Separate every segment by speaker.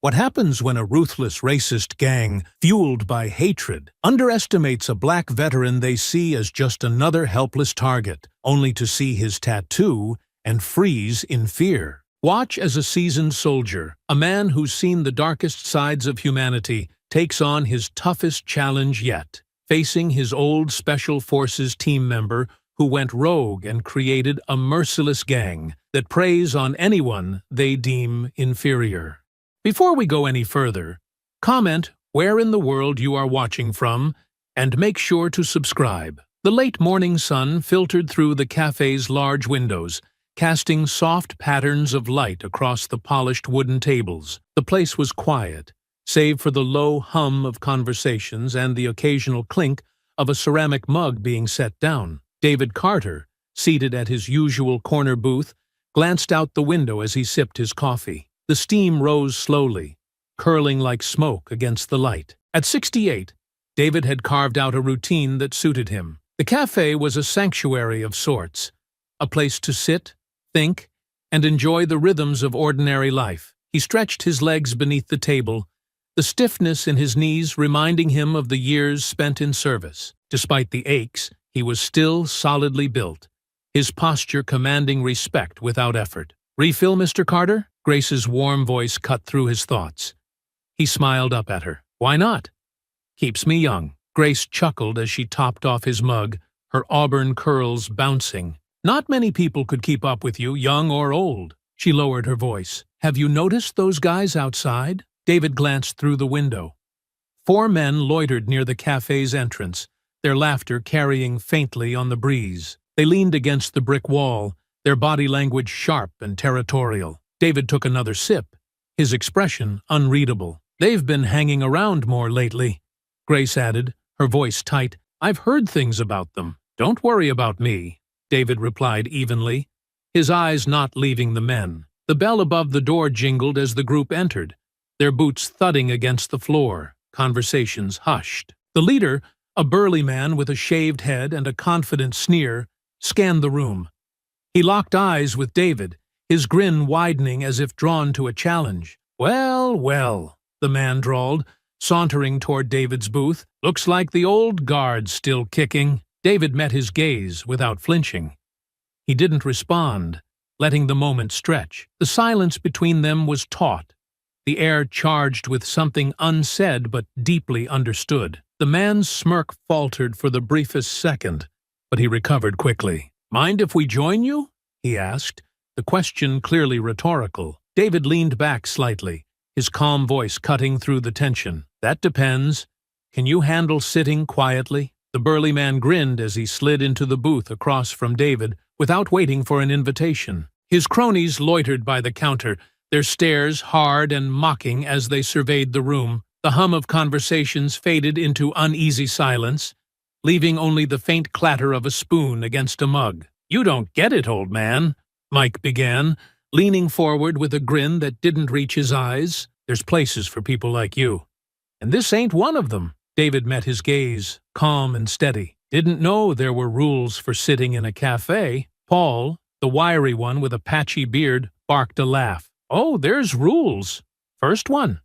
Speaker 1: What happens when a ruthless racist gang, fueled by hatred, underestimates a black veteran they see as just another helpless target, only to see his tattoo and freeze in fear? Watch as a seasoned soldier, a man who's seen the darkest sides of humanity, takes on his toughest challenge yet, facing his old Special Forces team member who went rogue and created a merciless gang that preys on anyone they deem inferior. Before we go any further, comment where in the world you are watching from, and make sure to subscribe. The late morning sun filtered through the cafe's large windows, casting soft patterns of light across the polished wooden tables. The place was quiet, save for the low hum of conversations and the occasional clink of a ceramic mug being set down. David Carter, seated at his usual corner booth, glanced out the window as he sipped his coffee. The steam rose slowly, curling like smoke against the light. At 68, David had carved out a routine that suited him. The cafe was a sanctuary of sorts, a place to sit, think, and enjoy the rhythms of ordinary life. He stretched his legs beneath the table, the stiffness in his knees reminding him of the years spent in service. Despite the aches, he was still solidly built, his posture commanding respect without effort. "Refill, Mr. Carter?" Grace's warm voice cut through his thoughts. He smiled up at her. "Why not? Keeps me young." Grace chuckled as she topped off his mug, her auburn curls bouncing. "Not many people could keep up with you, young or old." She lowered her voice. "Have you noticed those guys outside?" David glanced through the window. 4 men loitered near the cafe's entrance, their laughter carrying faintly on the breeze. They leaned against the brick wall, their body language sharp and territorial. David took another sip, his expression unreadable. "They've been hanging around more lately," Grace added, her voice tight. "I've heard things about them." "Don't worry about me," David replied evenly, his eyes not leaving the men. The bell above the door jingled as the group entered, their boots thudding against the floor. Conversations hushed. The leader, a burly man with a shaved head and a confident sneer, scanned the room. He locked eyes with David, his grin widening as if drawn to a challenge. "Well, well," the man drawled, sauntering toward David's booth. "Looks like the old guard's still kicking." David met his gaze without flinching. He didn't respond, letting the moment stretch. The silence between them was taut, the air charged with something unsaid but deeply understood. The man's smirk faltered for the briefest second, but he recovered quickly. "Mind if we join you?" he asked, the question clearly rhetorical. David leaned back slightly, his calm voice cutting through the tension. "That depends. Can you handle sitting quietly?" The burly man grinned as he slid into the booth across from David without waiting for an invitation. His cronies loitered by the counter, their stares hard and mocking as they surveyed the room. The hum of conversations faded into uneasy silence, leaving only the faint clatter of a spoon against a mug. "You don't get it, old man," Mike began, leaning forward with a grin that didn't reach his eyes. "There's places for people like you. And this ain't one of them." David met his gaze, calm and steady. "Didn't know there were rules for sitting in a cafe." Paul, the wiry one with a patchy beard, barked a laugh. "Oh, there's rules. First one,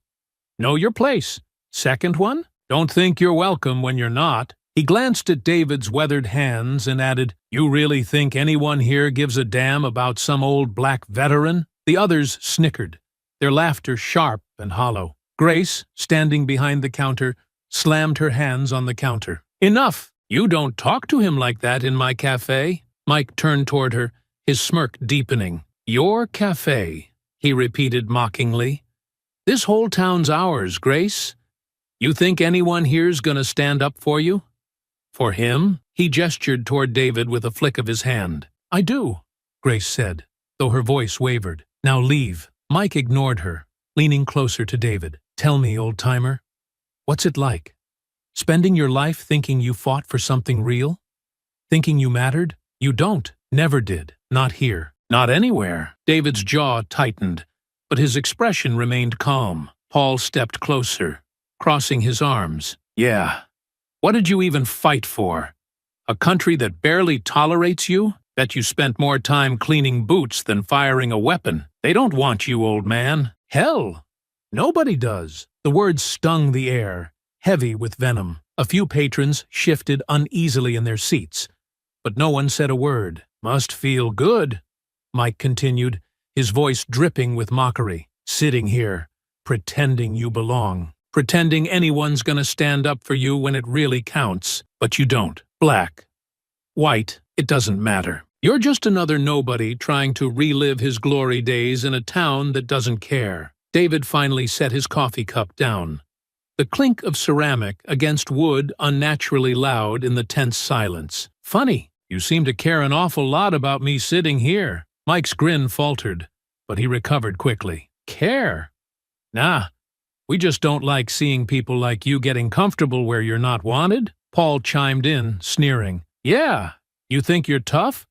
Speaker 1: know your place. Second one, don't think you're welcome when you're not." He glanced at David's weathered hands and added, "You really think anyone here gives a damn about some old black veteran?" The others snickered, their laughter sharp and hollow. Grace, standing behind the counter, slammed her hands on the counter. "Enough! You don't talk to him like that in my cafe." Mike turned toward her, his smirk deepening. "Your cafe," he repeated mockingly. "This whole town's ours, Grace. You think anyone here's gonna stand up for you?" "For him?" He gestured toward David with a flick of his hand. "I do," Grace said, though her voice wavered. "Now leave." Mike ignored her, leaning closer to David. "Tell me, old-timer, what's it like? Spending your life thinking you fought for something real? Thinking you mattered? You don't. Never did. Not here. Not anywhere." David's jaw tightened, but his expression remained calm. Paul stepped closer, crossing his arms. "Yeah. What did you even fight for? A country that barely tolerates you? Bet you spent more time cleaning boots than firing a weapon. They don't want you, old man. Hell, Nobody does. The words stung the air, heavy with venom. A few patrons shifted uneasily in their seats, but no one said a word. Must feel good, Mike continued, his voice dripping with mockery. Sitting here, pretending you belong. Pretending anyone's gonna stand up for you when it really counts. But you don't. Black. White, it doesn't matter. You're just another nobody trying to relive his glory days in a town that doesn't care. David finally set his coffee cup down. The clink of ceramic against wood unnaturally loud in the tense silence. Funny, you seem to care an awful lot about me sitting here. Mike's grin faltered, but he recovered quickly. Care? Nah, we just don't like seeing people like you getting comfortable where you're not wanted. Paul chimed in, sneering. Yeah, you think you're tough?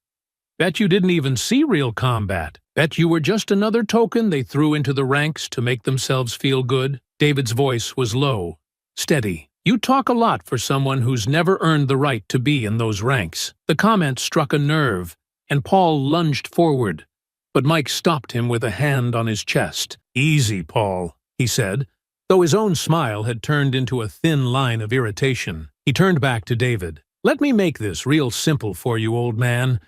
Speaker 1: Bet you didn't even see real combat. Bet you were just another token they threw into the ranks to make themselves feel good. David's voice was low, steady. You talk a lot for someone who's never earned the right to be in those ranks. The comment struck a nerve, and Paul lunged forward, but Mike stopped him with a hand on his chest. Easy, Paul, he said, though his own smile had turned into a thin line of irritation. He turned back to David. Let me make this real simple for you, old man.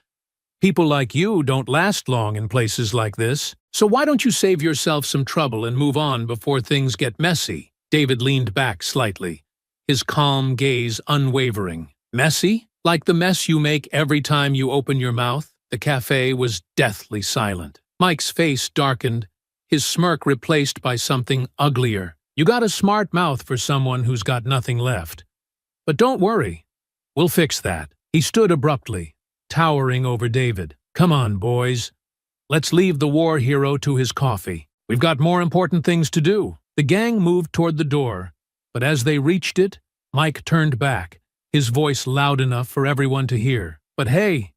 Speaker 1: People like you don't last long in places like this, so why don't you save yourself some trouble and move on before things get messy? David leaned back slightly, his calm gaze unwavering. Messy? Like the mess you make every time you open your mouth? The cafe was deathly silent. Mike's face darkened, his smirk replaced by something uglier. You got a smart mouth for someone who's got nothing left. But don't worry, we'll fix that. He stood abruptly, towering over David. Come on, boys. Let's leave the war hero to his coffee. We've got more important things to do. The gang moved toward the door, but as they reached it, Mike turned back, his voice loud enough for everyone to hear. But hey,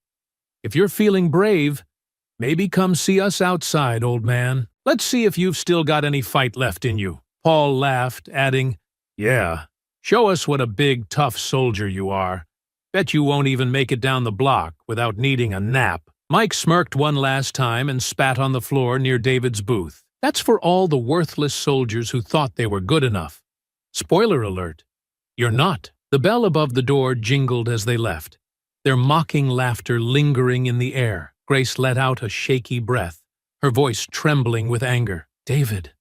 Speaker 1: if you're feeling brave, maybe come see us outside, old man. Let's see if you've still got any fight left in you. Paul laughed, adding, Yeah, show us what a big, tough soldier you are. Bet you won't even make it down the block without needing a nap. Mike smirked one last time and spat on the floor near David's booth. That's for all the worthless soldiers who thought they were good enough. Spoiler alert, you're not. The bell above the door jingled as they left, their mocking laughter lingering in the air. Grace let out a shaky breath, her voice trembling with anger. David,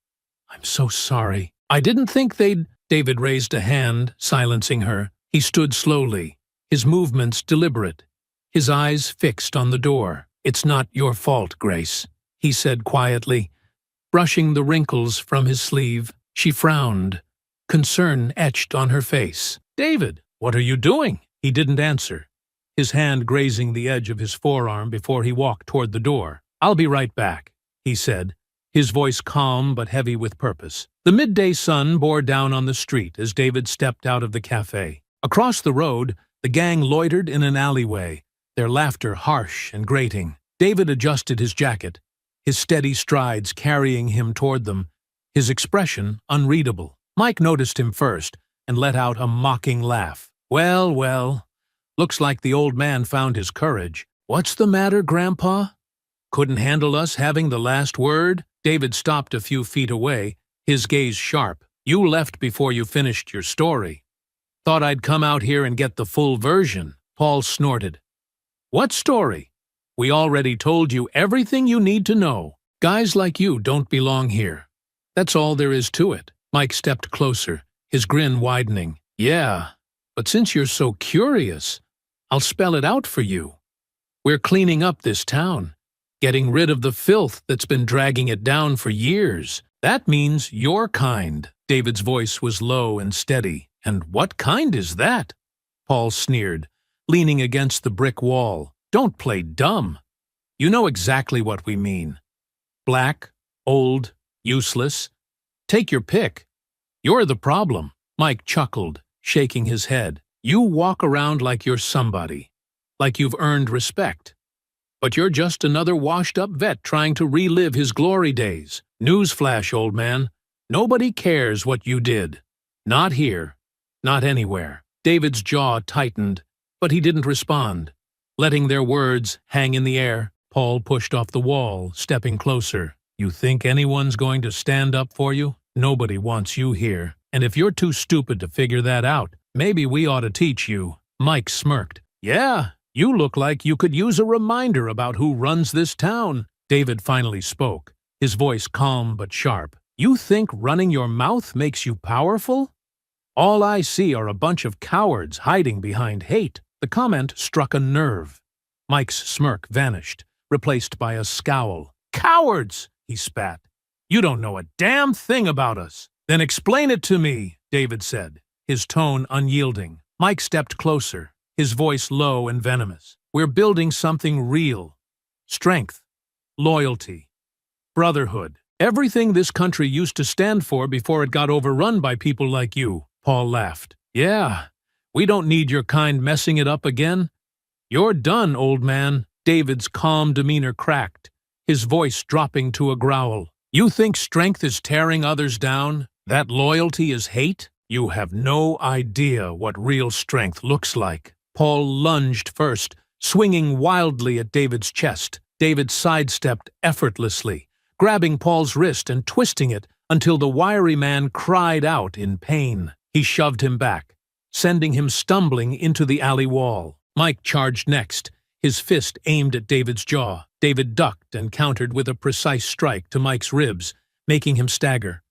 Speaker 1: I'm so sorry. I didn't think they'd... David raised a hand, silencing her. He stood slowly, his movements deliberate, his eyes fixed on the door. It's not your fault, Grace, he said quietly, brushing the wrinkles from his sleeve. She frowned, concern etched on her face. David, what are you doing? He didn't answer, his hand grazing the edge of his forearm before he walked toward the door. I'll be right back, he said, his voice calm but heavy with purpose. The midday sun bore down on the street as David stepped out of the cafe. Across the road, the gang loitered in an alleyway, their laughter harsh and grating. David adjusted his jacket, his steady strides carrying him toward them, his expression unreadable. Mike noticed him first and let out a mocking laugh. Well, well, looks like the old man found his courage. What's the matter, Grandpa? Couldn't handle us having the last word? David stopped a few feet away, his gaze sharp. You left before you finished your story. Thought I'd come out here and get the full version. Paul snorted. What story? We already told you everything you need to know. Guys like you don't belong here. That's all there is to it. Mike stepped closer, his grin widening. Yeah, but since you're so curious, I'll spell it out for you. We're cleaning up this town, getting rid of the filth that's been dragging it down for years. That means your kind. David's voice was low and steady. And what kind is that? Paul sneered, leaning against the brick wall. Don't play dumb. You know exactly what we mean. Black, old, useless. Take your pick. You're the problem. Mike chuckled, shaking his head. You walk around like you're somebody, like you've earned respect. But you're just another washed-up vet trying to relive his glory days. Newsflash, old man. Nobody cares what you did. Not here. Not anywhere. David's jaw tightened, but he didn't respond. Letting their words hang in the air, Paul pushed off the wall, stepping closer. You think anyone's going to stand up for you? Nobody wants you here, and if you're too stupid to figure that out, maybe we ought to teach you." Mike smirked. "Yeah, you look like you could use a reminder about who runs this town." David finally spoke, his voice calm but sharp. "You think running your mouth makes you powerful? All I see are a bunch of cowards hiding behind hate." The comment struck a nerve. Mike's smirk vanished, replaced by a scowl. "Cowards!" he spat. "You don't know a damn thing about us." "Then explain it to me," David said, his tone unyielding. Mike stepped closer, his voice low and venomous. "We're building something real. Strength, loyalty, brotherhood. Everything this country used to stand for before it got overrun by people like you." Paul laughed. "Yeah, we don't need your kind messing it up again. You're done, old man." David's calm demeanor cracked, his voice dropping to a growl. "You think strength is tearing others down? That loyalty is hate? You have no idea what real strength looks like." Paul lunged first, swinging wildly at David's chest. David sidestepped effortlessly, grabbing Paul's wrist and twisting it until the wiry man cried out in pain. He shoved him back, sending him stumbling into the alley wall. Mike charged next, his fist aimed at David's jaw. David ducked and countered with a precise strike to Mike's ribs, making him stagger.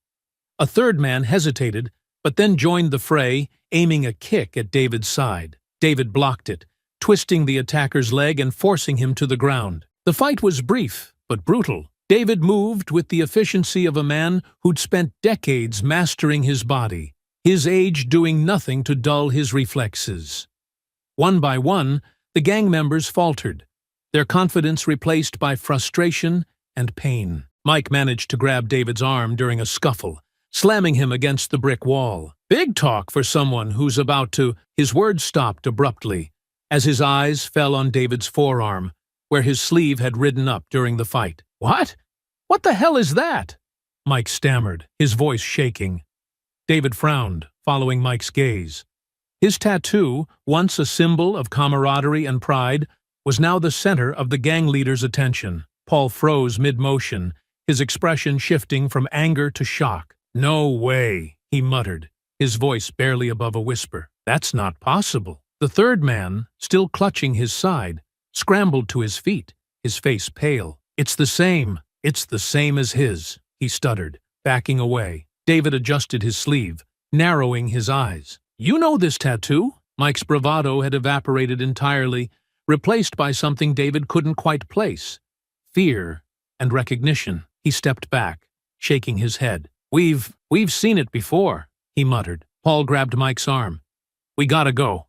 Speaker 1: A third man hesitated, but then joined the fray, aiming a kick at David's side. David blocked it, twisting the attacker's leg and forcing him to the ground. The fight was brief, but brutal. David moved with the efficiency of a man who'd spent decades mastering his body, his age doing nothing to dull his reflexes. One by one, the gang members faltered, their confidence replaced by frustration and pain. Mike managed to grab David's arm during a scuffle, slamming him against the brick wall. "Big talk for someone who's about to—" His words stopped abruptly, as his eyes fell on David's forearm, where his sleeve had ridden up during the fight. "What? What the hell is that?" Mike stammered, his voice shaking. David frowned, following Mike's gaze. His tattoo, once a symbol of camaraderie and pride, was now the center of the gang leader's attention. Paul froze mid-motion, his expression shifting from anger to shock. "No way," he muttered, his voice barely above a whisper. "That's not possible." The third man, still clutching his side, scrambled to his feet, his face pale. It's the same as his," he stuttered, backing away. David adjusted his sleeve, narrowing his eyes. "You know this tattoo?" Mike's bravado had evaporated entirely, replaced by something David couldn't quite place. Fear and recognition. He stepped back, shaking his head. We've seen it before," he muttered. Paul grabbed Mike's arm. "We gotta go.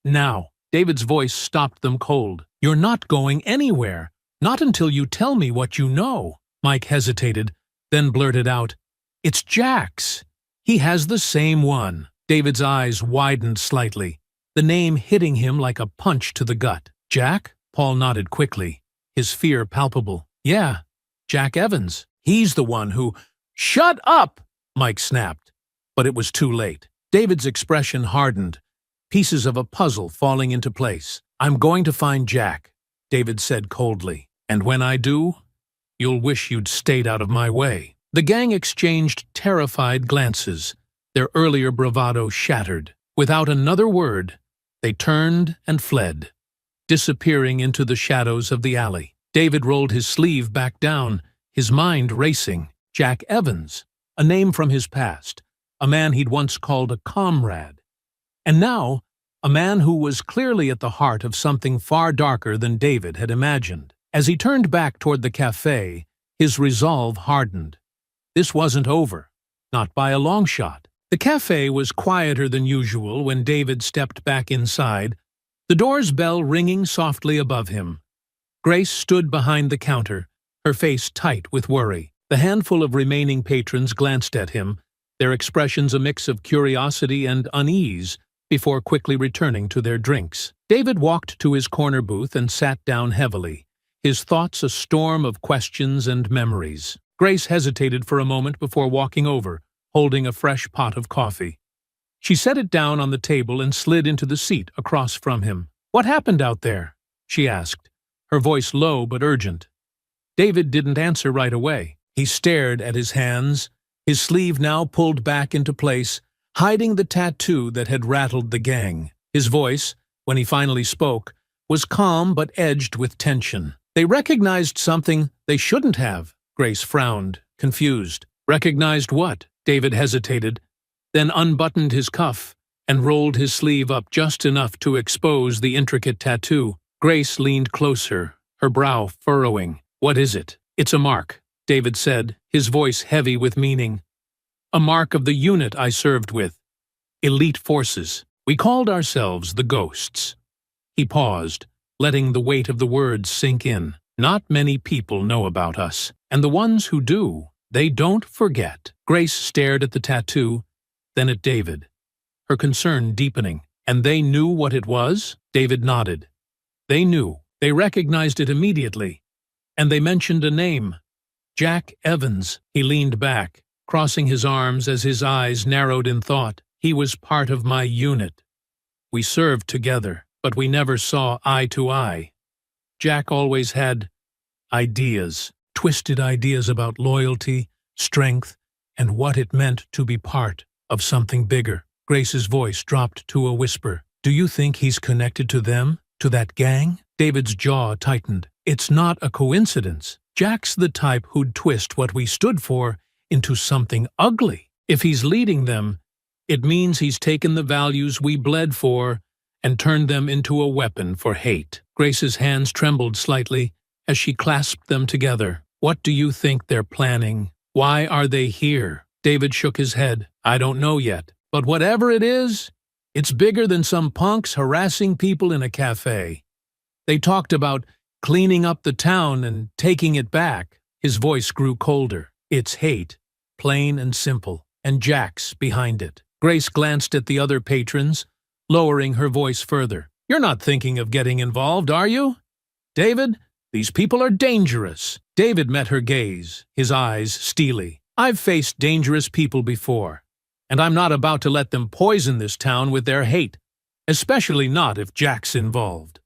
Speaker 1: Now." David's voice stopped them cold. "You're not going anywhere. Not until you tell me what you know." Mike hesitated, then blurted out, "It's Jack's. He has the same one." David's eyes widened slightly, the name hitting him like a punch to the gut. "Jack?" Paul nodded quickly, his fear palpable. "Yeah, Jack Evans. He's the one who—" "Shut up!" Mike snapped, but it was too late. David's expression hardened, pieces of a puzzle falling into place. "I'm going to find Jack," David said coldly. "And when I do, you'll wish you'd stayed out of my way." The gang exchanged terrified glances, their earlier bravado shattered. Without another word, they turned and fled, disappearing into the shadows of the alley. David rolled his sleeve back down, his mind racing. Jack Evans, a name from his past, a man he'd once called a comrade. And now, a man who was clearly at the heart of something far darker than David had imagined. As he turned back toward the cafe, his resolve hardened. This wasn't over, not by a long shot. The cafe was quieter than usual when David stepped back inside, the door's bell ringing softly above him. Grace stood behind the counter, her face tight with worry. The handful of remaining patrons glanced at him, their expressions a mix of curiosity and unease, before quickly returning to their drinks. David walked to his corner booth and sat down heavily, his thoughts a storm of questions and memories. Grace hesitated for a moment before walking over, holding a fresh pot of coffee. She set it down on the table and slid into the seat across from him. "What happened out there?" she asked, her voice low but urgent. David didn't answer right away. He stared at his hands, his sleeve now pulled back into place, hiding the tattoo that had rattled the gang. His voice, when he finally spoke, was calm but edged with tension. They recognized something they shouldn't have. Grace frowned, confused. Recognized what? David hesitated, then unbuttoned his cuff and rolled his sleeve up just enough to expose the intricate tattoo. Grace leaned closer, her brow furrowing. "What is it?" "It's a mark," David said, his voice heavy with meaning. "A mark of the unit I served with. Elite forces. We called ourselves the Ghosts." He paused, letting the weight of the words sink in. "Not many people know about us, and the ones who do, they don't forget." Grace stared at the tattoo, then at David, her concern deepening. "And they knew what it was?" David nodded. "They knew. They recognized it immediately. And they mentioned a name. Jack Evans." He leaned back, crossing his arms as his eyes narrowed in thought. "He was part of my unit. We served together, but we never saw eye to eye. Jack always had ideas, twisted ideas about loyalty, strength, and what it meant to be part of something bigger." Grace's voice dropped to a whisper. "Do you think he's connected to them, to that gang?" David's jaw tightened. "It's not a coincidence. Jack's the type who'd twist what we stood for into something ugly. If he's leading them, it means he's taken the values we bled for and turned them into a weapon for hate." Grace's hands trembled slightly as she clasped them together. "What do you think they're planning? Why are they here?" David shook his head. "I don't know yet. But whatever it is, it's bigger than some punks harassing people in a cafe. They talked about cleaning up the town and taking it back." His voice grew colder. "It's hate, plain and simple, and Jack's behind it." Grace glanced at the other patrons, lowering her voice further. "You're not thinking of getting involved, are you? David, these people are dangerous." David met her gaze, his eyes steely. "I've faced dangerous people before, and I'm not about to let them poison this town with their hate, especially not if Jack's involved."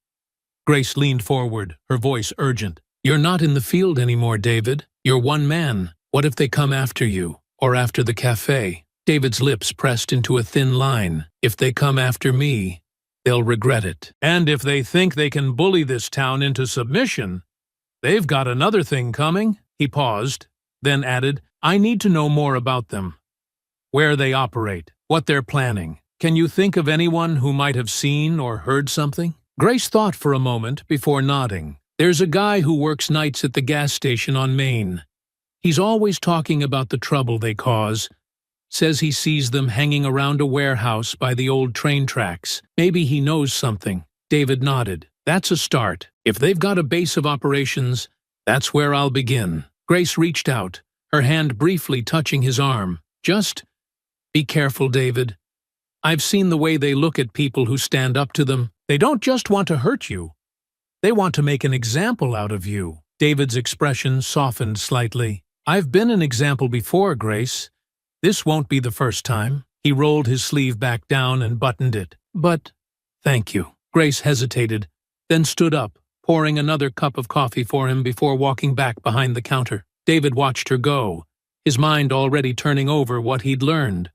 Speaker 1: Grace leaned forward, her voice urgent. "You're not in the field anymore, David. You're one man. What if they come after you, or after the cafe?" David's lips pressed into a thin line. "If they come after me, they'll regret it. And if they think they can bully this town into submission, they've got another thing coming." He paused, then added, "I need to know more about them. Where they operate, what they're planning. Can you think of anyone who might have seen or heard something?" Grace thought for a moment before nodding. "There's a guy who works nights at the gas station on Main. He's always talking about the trouble they cause. Says he sees them hanging around a warehouse by the old train tracks. Maybe he knows something." David nodded. "That's a start. If they've got a base of operations, that's where I'll begin." Grace reached out, her hand briefly touching his arm. "Just be careful, David. I've seen the way they look at people who stand up to them. They don't just want to hurt you. They want to make an example out of you." David's expression softened slightly. "I've been an example before, Grace. This won't be the first time." He rolled his sleeve back down and buttoned it. "But thank you." Grace hesitated, then stood up, pouring another cup of coffee for him before walking back behind the counter. David watched her go, his mind already turning over what he'd learned.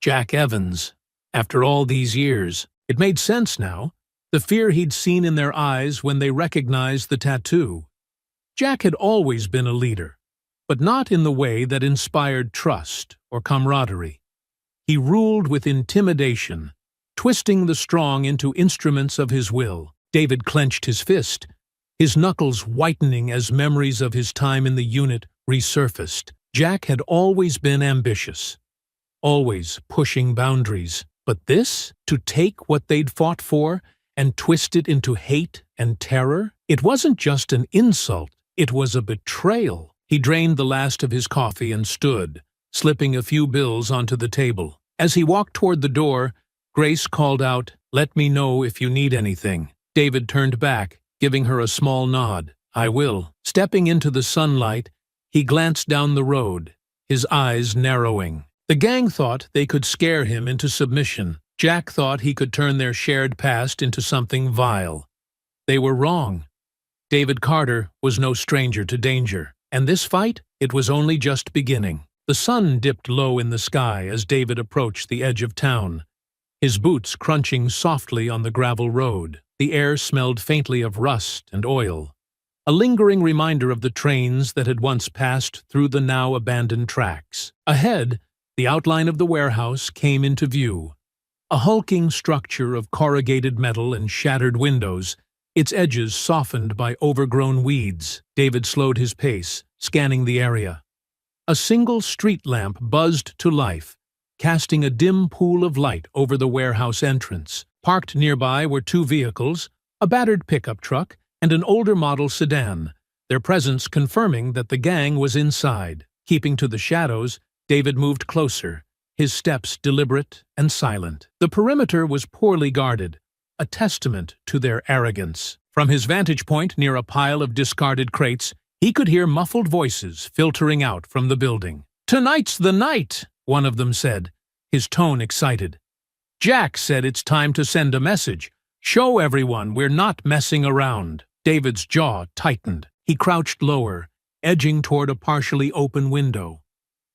Speaker 1: Jack Evans. After all these years, it made sense now, the fear he'd seen in their eyes when they recognized the tattoo. Jack had always been a leader, but not in the way that inspired trust or camaraderie. He ruled with intimidation, twisting the strong into instruments of his will. David clenched his fist, his knuckles whitening as memories of his time in the unit resurfaced. Jack had always been ambitious, always pushing boundaries. But this, to take what they'd fought for and twist it into hate and terror, it wasn't just an insult, it was a betrayal. He drained the last of his coffee and stood, slipping a few bills onto the table. As he walked toward the door, Grace called out, "Let me know if you need anything." David turned back, giving her a small nod. "I will." Stepping into the sunlight, he glanced down the road, his eyes narrowing. The gang thought they could scare him into submission. Jack thought he could turn their shared past into something vile. They were wrong. David Carter was no stranger to danger, and this fight, it was only just beginning. The sun dipped low in the sky as David approached the edge of town, his boots crunching softly on the gravel road. The air smelled faintly of rust and oil, a lingering reminder of the trains that had once passed through the now abandoned tracks. Ahead, the outline of the warehouse came into view, a hulking structure of corrugated metal and shattered windows, its edges softened by overgrown weeds. David slowed his pace, scanning the area. A single street lamp buzzed to life, casting a dim pool of light over the warehouse entrance. Parked nearby were two vehicles, a battered pickup truck and an older model sedan, their presence confirming that the gang was inside. Keeping to the shadows, David moved closer, his steps deliberate and silent. The perimeter was poorly guarded, a testament to their arrogance. From his vantage point near a pile of discarded crates, he could hear muffled voices filtering out from the building. "Tonight's the night," one of them said, his tone excited. "Jack said it's time to send a message. Show everyone we're not messing around." David's jaw tightened. He crouched lower, edging toward a partially open window.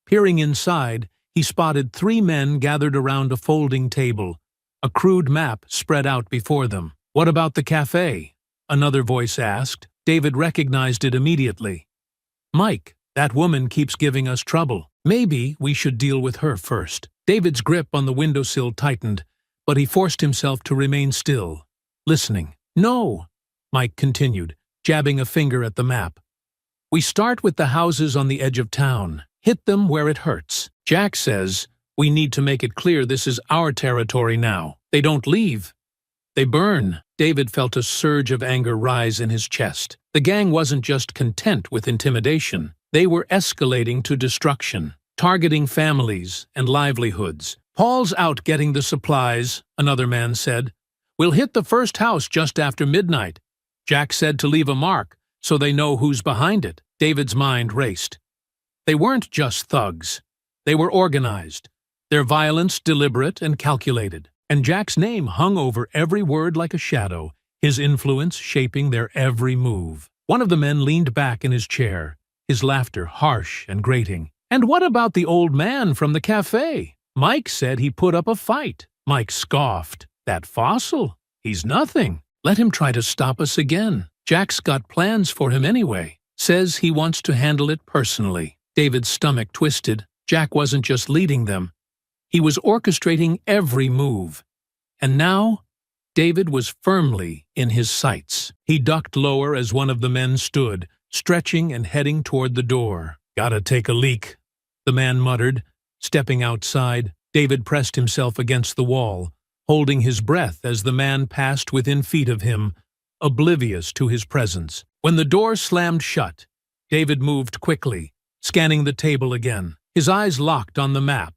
Speaker 1: Peering inside, he spotted three men gathered around a folding table, a crude map spread out before them. "What about the cafe?" another voice asked. David recognized it immediately. "Mike, that woman keeps giving us trouble. Maybe we should deal with her first." David's grip on the windowsill tightened, but he forced himself to remain still, listening. "No," Mike continued, jabbing a finger at the map. "We start with the houses on the edge of town. Hit them where it hurts. Jack says we need to make it clear this is our territory now. They don't leave. They burn." David felt a surge of anger rise in his chest. The gang wasn't just content with intimidation. They were escalating to destruction, targeting families and livelihoods. "Paul's out getting the supplies," another man said. "We'll hit the first house just after midnight. Jack said to leave a mark, so they know who's behind it." David's mind raced. They weren't just thugs. They were organized, their violence deliberate and calculated. And Jack's name hung over every word like a shadow, his influence shaping their every move. One of the men leaned back in his chair, his laughter harsh and grating. "And what about the old man from the cafe? Mike said he put up a fight." Mike scoffed. "That fossil? He's nothing. Let him try to stop us again. Jack's got plans for him anyway. Says he wants to handle it personally." David's stomach twisted. Jack wasn't just leading them. He was orchestrating every move. And now, David was firmly in his sights. He ducked lower as one of the men stood, stretching and heading toward the door. "Gotta take a leak," the man muttered, stepping outside. David pressed himself against the wall, holding his breath as the man passed within feet of him, oblivious to his presence. When the door slammed shut, David moved quickly, scanning the table again. His eyes locked on the map,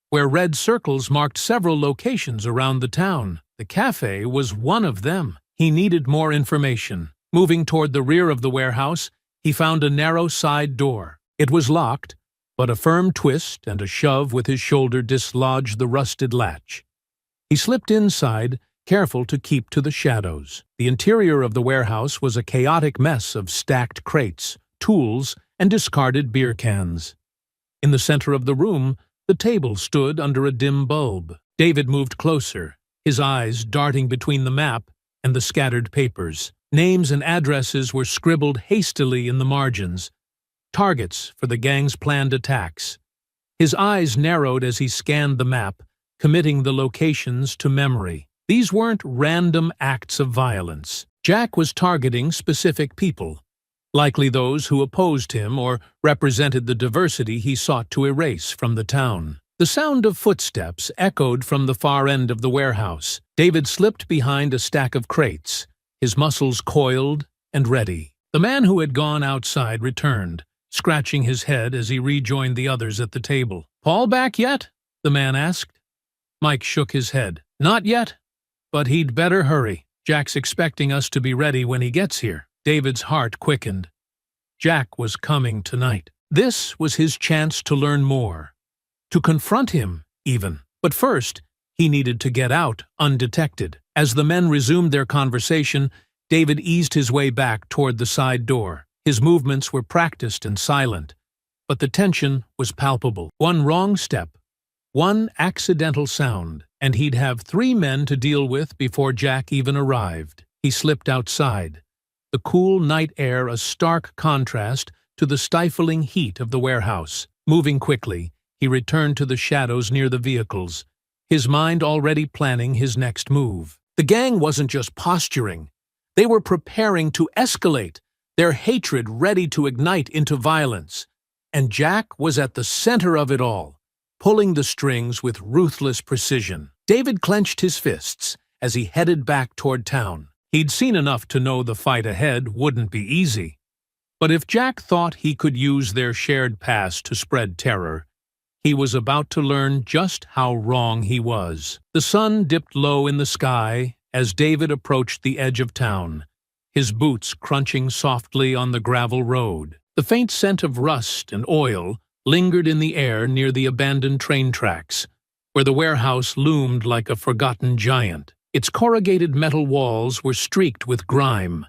Speaker 1: where red circles marked several locations around the town. The cafe was one of them. He needed more information. Moving toward the rear of the warehouse, he found a narrow side door. It was locked, but a firm twist and a shove with his shoulder dislodged the rusted latch. He slipped inside, careful to keep to the shadows. The interior of the warehouse was a chaotic mess of stacked crates, tools, and discarded beer cans. In the center of the room, the table stood under a dim bulb. David moved closer, his eyes darting between the map and the scattered papers. Names and addresses were scribbled hastily in the margins, targets for the gang's planned attacks. His eyes narrowed as he scanned the map, committing the locations to memory. These weren't random acts of violence. Jack was targeting specific people, likely those who opposed him or represented the diversity he sought to erase from the town. The sound of footsteps echoed from the far end of the warehouse. David slipped behind a stack of crates, his muscles coiled and ready. The man who had gone outside returned, scratching his head as he rejoined the others at the table. "Paul back yet?" the man asked. Mike shook his head. "Not yet, but he'd better hurry. Jack's expecting us to be ready when he gets here." David's heart quickened. Jack was coming tonight. This was his chance to learn more, to confront him, even. But first, he needed to get out undetected. As the men resumed their conversation, David eased his way back toward the side door. His movements were practiced and silent, but the tension was palpable. One wrong step, one accidental sound, and he'd have 3 men to deal with before Jack even arrived. He slipped outside, the cool night air a stark contrast to the stifling heat of the warehouse. Moving quickly, he returned to the shadows near the vehicles, his mind already planning his next move. The gang wasn't just posturing. They were preparing to escalate, their hatred ready to ignite into violence. And Jack was at the center of it all, pulling the strings with ruthless precision. David clenched his fists as he headed back toward town. He'd seen enough to know the fight ahead wouldn't be easy. But if Jack thought he could use their shared past to spread terror, he was about to learn just how wrong he was. The sun dipped low in the sky as David approached the edge of town, his boots crunching softly on the gravel road. The faint scent of rust and oil lingered in the air near the abandoned train tracks, where the warehouse loomed like a forgotten giant. Its corrugated metal walls were streaked with grime,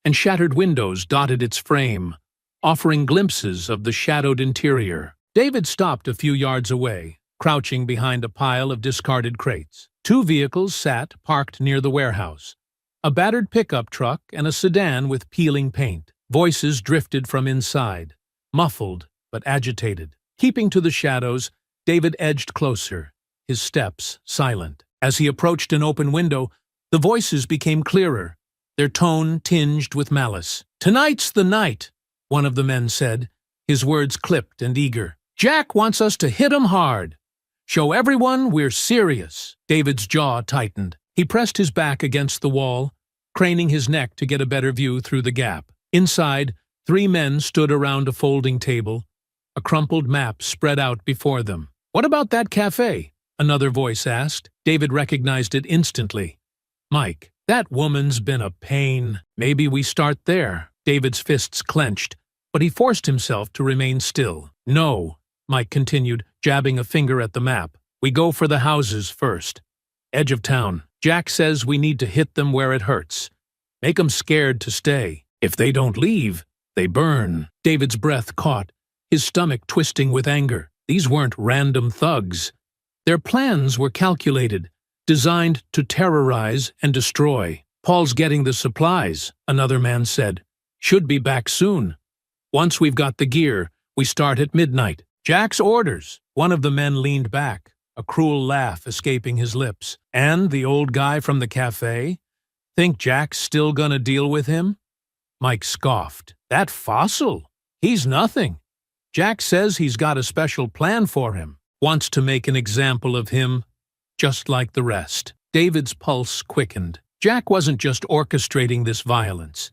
Speaker 1: and shattered windows dotted its frame, offering glimpses of the shadowed interior. David stopped a few yards away, crouching behind a pile of discarded crates. 2 vehicles sat parked near the warehouse, a battered pickup truck and a sedan with peeling paint. Voices drifted from inside, muffled but agitated. Keeping to the shadows, David edged closer, his steps silent. As he approached an open window, the voices became clearer, their tone tinged with malice. "Tonight's the night," one of the men said, his words clipped and eager. "Jack wants us to hit 'em hard. Show everyone we're serious." David's jaw tightened. He pressed his back against the wall, craning his neck to get a better view through the gap. Inside, 3 men stood around a folding table, a crumpled map spread out before them. "What about that cafe?" another voice asked. David recognized it instantly. "Mike, that woman's been a pain. Maybe we start there." David's fists clenched, but he forced himself to remain still. "No," Mike continued, jabbing a finger at the map. "We go for the houses first. Edge of town. Jack says we need to hit them where it hurts. Make 'em scared to stay. If they don't leave, they burn." David's breath caught, his stomach twisting with anger. These weren't random thugs. Their plans were calculated, designed to terrorize and destroy. "Paul's getting the supplies," another man said. "Should be back soon. Once we've got the gear, we start at midnight." "Jack's orders." One of the men leaned back, a cruel laugh escaping his lips. "And the old guy from the cafe? Think Jack's still gonna deal with him?" Mike scoffed. "That fossil? He's nothing. Jack says he's got a special plan for him. Wants to make an example of him, just like the rest." David's pulse quickened. Jack wasn't just orchestrating this violence.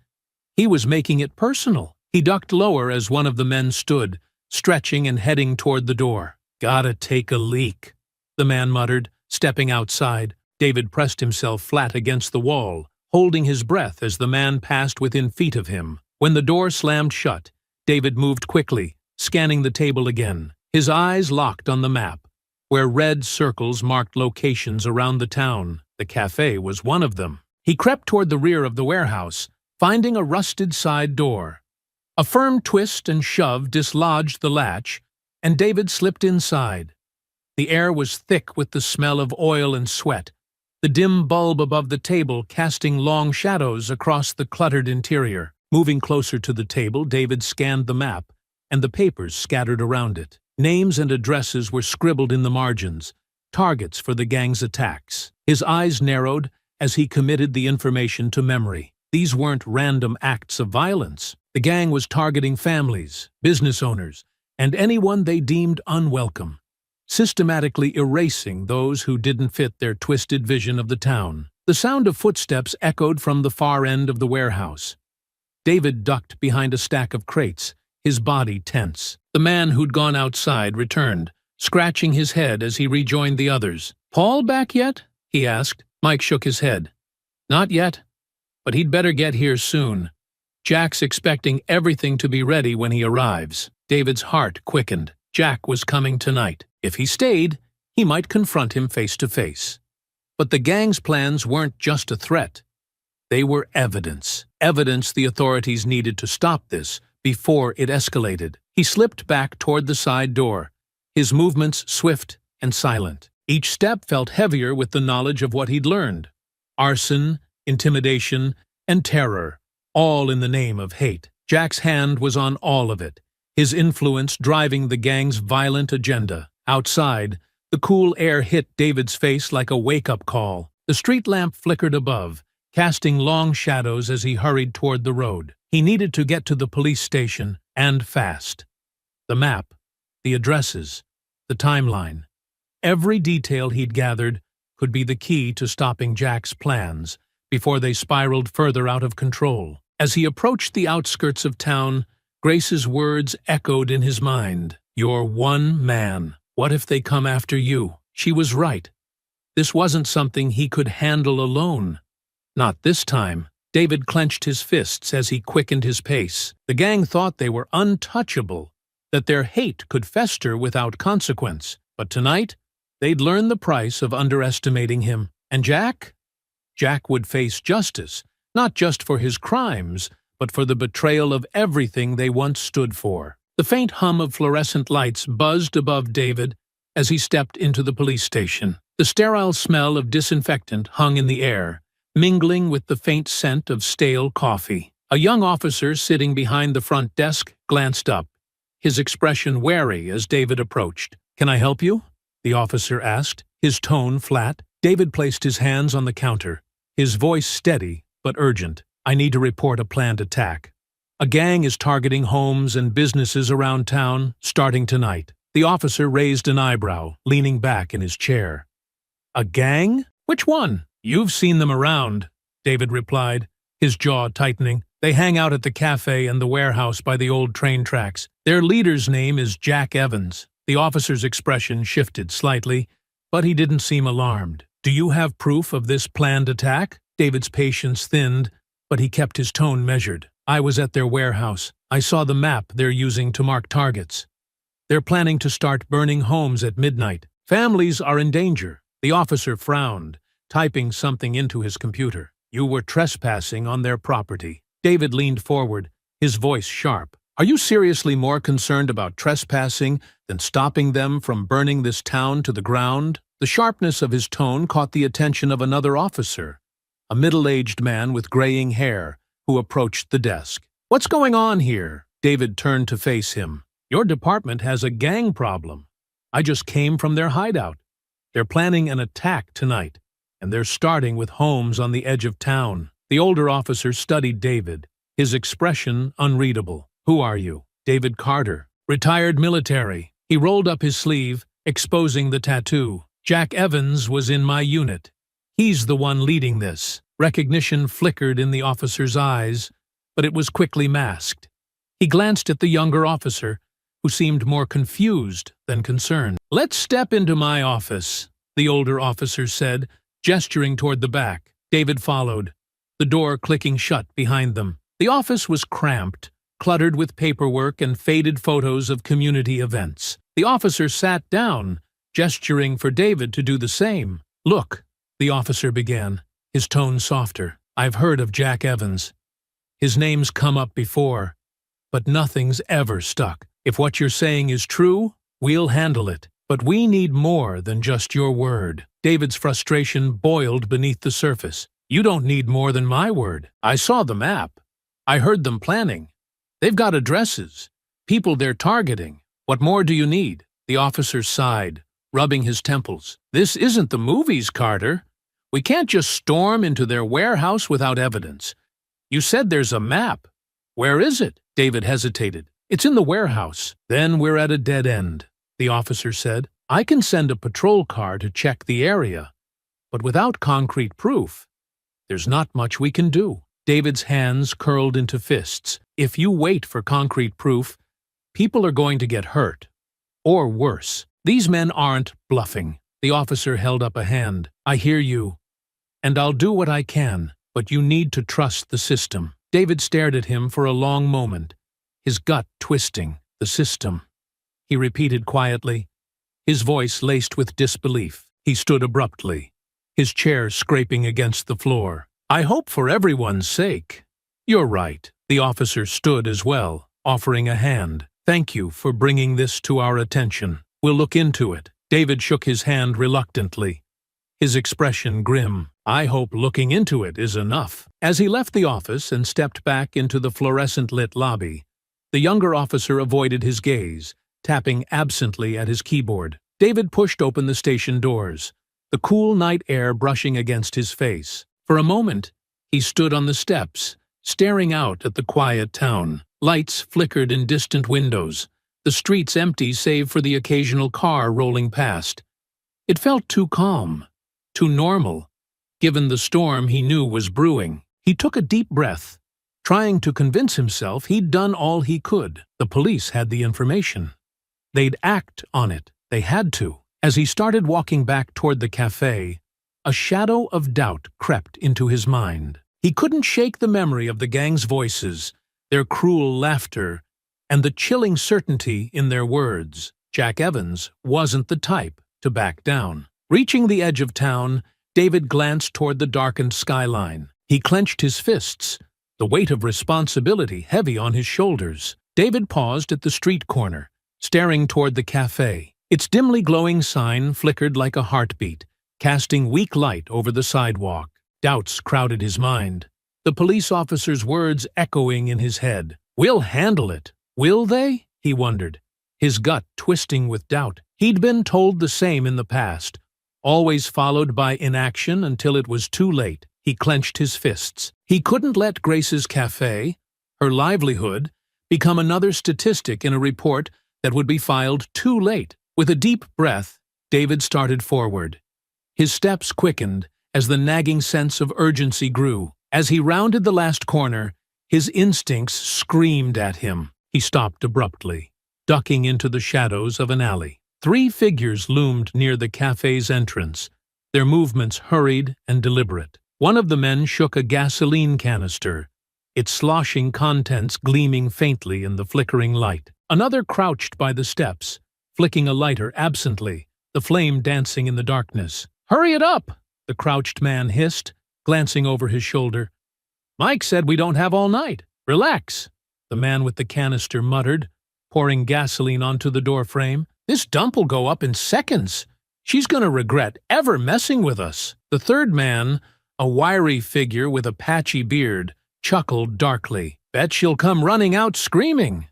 Speaker 1: He was making it personal. He ducked lower as one of the men stood, stretching and heading toward the door. "Gotta take a leak," the man muttered, stepping outside. David pressed himself flat against the wall, holding his breath as the man passed within feet of him. When the door slammed shut, David moved quickly, scanning the table again. His eyes locked on the map, where red circles marked locations around the town. The cafe was one of them. He crept toward the rear of the warehouse, finding a rusted side door. A firm twist and shove dislodged the latch, and David slipped inside. The air was thick with the smell of oil and sweat, the dim bulb above the table casting long shadows across the cluttered interior. Moving closer to the table, David scanned the map and the papers scattered around it. Names and addresses were scribbled in the margins, targets for the gang's attacks. His eyes narrowed as he committed the information to memory. These weren't random acts of violence. The gang was targeting families, business owners, and anyone they deemed unwelcome, systematically erasing those who didn't fit their twisted vision of the town. The sound of footsteps echoed from the far end of the warehouse. David ducked behind a stack of crates, his body tense. The man who'd gone outside returned, scratching his head as he rejoined the others. "Paul back yet?" he asked. Mike shook his head. "Not yet, but he'd better get here soon. Jack's expecting everything to be ready when he arrives." David's heart quickened. Jack was coming tonight. If he stayed, he might confront him face to face. But the gang's plans weren't just a threat. They were evidence. Evidence the authorities needed to stop this before it escalated. He slipped back toward the side door, his movements swift and silent. Each step felt heavier with the knowledge of what he'd learned. Arson, intimidation, and terror, all in the name of hate. Jack's hand was on all of it, his influence driving the gang's violent agenda. Outside, the cool air hit David's face like a wake-up call. The street lamp flickered above, casting long shadows as he hurried toward the road. He needed to get to the police station, and fast. The map, the addresses, the timeline. Every detail he'd gathered could be the key to stopping Jack's plans before they spiraled further out of control. As he approached the outskirts of town, Grace's words echoed in his mind. "You're one man. What if they come after you?" She was right. This wasn't something he could handle alone. Not this time. David clenched his fists as he quickened his pace. The gang thought they were untouchable, that their hate could fester without consequence. But tonight, they'd learn the price of underestimating him. And Jack? Jack would face justice, not just for his crimes, but for the betrayal of everything they once stood for. The faint hum of fluorescent lights buzzed above David as he stepped into the police station. The sterile smell of disinfectant hung in the air, mingling with the faint scent of stale coffee. A young officer sitting behind the front desk glanced up, his expression wary as David approached. "Can I help you?" the officer asked, his tone flat. David placed his hands on the counter, his voice steady but urgent. "I need to report a planned attack. A gang is targeting homes and businesses around town, starting tonight." The officer raised an eyebrow, leaning back in his chair. "A gang? Which one?" "You've seen them around," David replied, his jaw tightening. "They hang out at the cafe and the warehouse by the old train tracks. Their leader's name is Jack Evans." The officer's expression shifted slightly, but he didn't seem alarmed. "Do you have proof of this planned attack?" David's patience thinned, but he kept his tone measured. "I was at their warehouse. I saw the map they're using to mark targets. They're planning to start burning homes at midnight. Families are in danger." The officer frowned, typing something into his computer. "You were trespassing on their property." David leaned forward, his voice sharp. "Are you seriously more concerned about trespassing than stopping them from burning this town to the ground?" The sharpness of his tone caught the attention of another officer, a middle-aged man with graying hair, who approached the desk. "What's going on here?" David turned to face him. "Your department has a gang problem. I just came from their hideout. They're planning an attack tonight, and they're starting with homes on the edge of town." The older officer studied David, his expression unreadable. "Who are you?" "David Carter, retired military." He rolled up his sleeve, exposing the tattoo. "Jack Evans was in my unit. He's the one leading this." Recognition flickered in the officer's eyes, but it was quickly masked. He glanced at the younger officer, who seemed more confused than concerned. "Let's step into my office," the older officer said, gesturing toward the back. David followed, the door clicking shut behind them. The office was cramped, cluttered with paperwork and faded photos of community events. The officer sat down, gesturing for David to do the same. "Look," the officer began, his tone softer. "I've heard of Jack Evans. His name's come up before, but nothing's ever stuck. If what you're saying is true, we'll handle it. But we need more than just your word." David's frustration boiled beneath the surface. "You don't need more than my word. I saw the map. I heard them planning. They've got addresses, people they're targeting. What more do you need?" The officer sighed, rubbing his temples. "This isn't the movies, Carter. We can't just storm into their warehouse without evidence. You said there's a map. Where is it?" David hesitated. "It's in the warehouse." "Then we're at a dead end," the officer said. "I can send a patrol car to check the area, but without concrete proof, there's not much we can do." David's hands curled into fists. "If you wait for concrete proof, people are going to get hurt. Or worse. These men aren't bluffing." The officer held up a hand. "I hear you, and I'll do what I can, but you need to trust the system." David stared at him for a long moment, his gut twisting. "The system," he repeated quietly, his voice laced with disbelief. He stood abruptly, his chair scraping against the floor. "I hope for everyone's sake." "You're right." The officer stood as well, offering a hand. "Thank you for bringing this to our attention. We'll look into it." David shook his hand reluctantly, his expression grim. "I hope looking into it is enough." As he left the office and stepped back into the fluorescent-lit lobby, the younger officer avoided his gaze, tapping absently at his keyboard. David pushed open the station doors, the cool night air brushing against his face. For a moment, he stood on the steps, staring out at the quiet town. Lights flickered in distant windows, the streets empty save for the occasional car rolling past. It felt too calm, too normal, given the storm he knew was brewing. He took a deep breath, trying to convince himself he'd done all he could. The police had the information. They'd act on it. They had to. As he started walking back toward the cafe, a shadow of doubt crept into his mind. He couldn't shake the memory of the gang's voices, their cruel laughter, and the chilling certainty in their words. Jack Evans wasn't the type to back down. Reaching the edge of town, David glanced toward the darkened skyline. He clenched his fists, the weight of responsibility heavy on his shoulders. David paused at the street corner, staring toward the cafe. Its dimly glowing sign flickered like a heartbeat, casting weak light over the sidewalk. Doubts crowded his mind, the police officer's words echoing in his head. "We'll handle it." Will they? He wondered, his gut twisting with doubt. He'd been told the same in the past, always followed by inaction until it was too late. He clenched his fists. He couldn't let Grace's cafe, her livelihood, become another statistic in a report that would be filed too late. With a deep breath, David started forward. His steps quickened as the nagging sense of urgency grew. As he rounded the last corner, his instincts screamed at him. He stopped abruptly, ducking into the shadows of an alley. 3 figures loomed near the cafe's entrance, their movements hurried and deliberate. One of the men shook a gasoline canister, its sloshing contents gleaming faintly in the flickering light. Another crouched by the steps, flicking a lighter absently, the flame dancing in the darkness. "Hurry it up!" the crouched man hissed, glancing over his shoulder. "Mike said we don't have all night. Relax," the man with the canister muttered, pouring gasoline onto the doorframe. "This dump'll go up in seconds. She's gonna regret ever messing with us." The third man, a wiry figure with a patchy beard, chuckled darkly. "Bet she'll come running out screaming.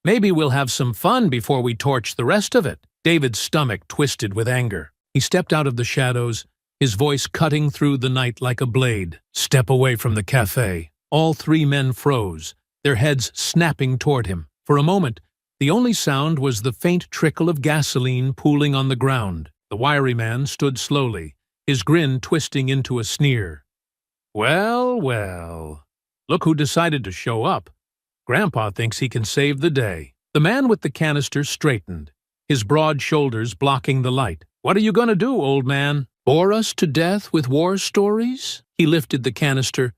Speaker 1: Maybe we'll have some fun before we torch the rest of it." David's stomach twisted with anger. He stepped out of the shadows, his voice cutting through the night like a blade. "Step away from the cafe." All 3 men froze, their heads snapping toward him. For a moment, the only sound was the faint trickle of gasoline pooling on the ground. The wiry man stood slowly, his grin twisting into a sneer. "Well, well, look who decided to show up. Grandpa thinks he can save the day." The man with the canister straightened, his broad shoulders blocking the light. "What are you gonna do, old man? Bore us to death with war stories?" He lifted the canister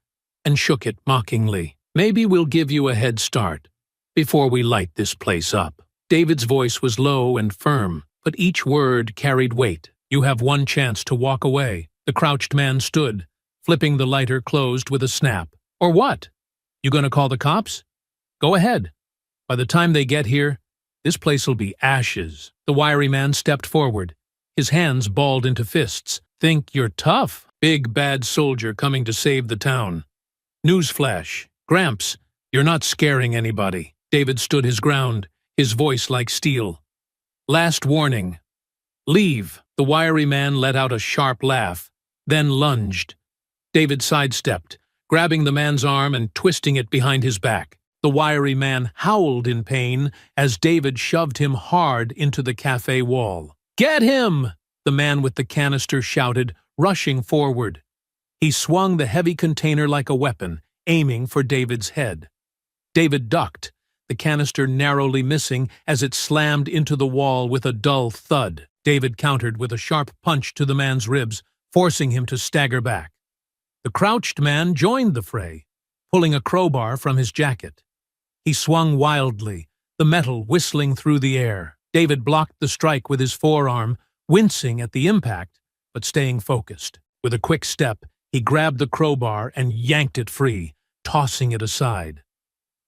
Speaker 1: and shook it mockingly. "Maybe we'll give you a head start before we light this place up." David's voice was low and firm, but each word carried weight. "You have one chance to walk away." The crouched man stood, flipping the lighter closed with a snap. "Or what? You gonna call the cops? Go ahead. By the time they get here, this place'll be ashes." The wiry man stepped forward, his hands balled into fists. "Think you're tough? Big bad soldier coming to save the town. Newsflash. Gramps, you're not scaring anybody." David stood his ground, his voice like steel. "Last warning. Leave." The wiry man let out a sharp laugh, then lunged. David sidestepped, grabbing the man's arm and twisting it behind his back. The wiry man howled in pain as David shoved him hard into the cafe wall. "Get him!" the man with the canister shouted, rushing forward. He swung the heavy container like a weapon, aiming for David's head. David ducked, the canister narrowly missing as it slammed into the wall with a dull thud. David countered with a sharp punch to the man's ribs, forcing him to stagger back. The crouched man joined the fray, pulling a crowbar from his jacket. He swung wildly, the metal whistling through the air. David blocked the strike with his forearm, wincing at the impact, but staying focused. With a quick step, he grabbed the crowbar and yanked it free, tossing it aside.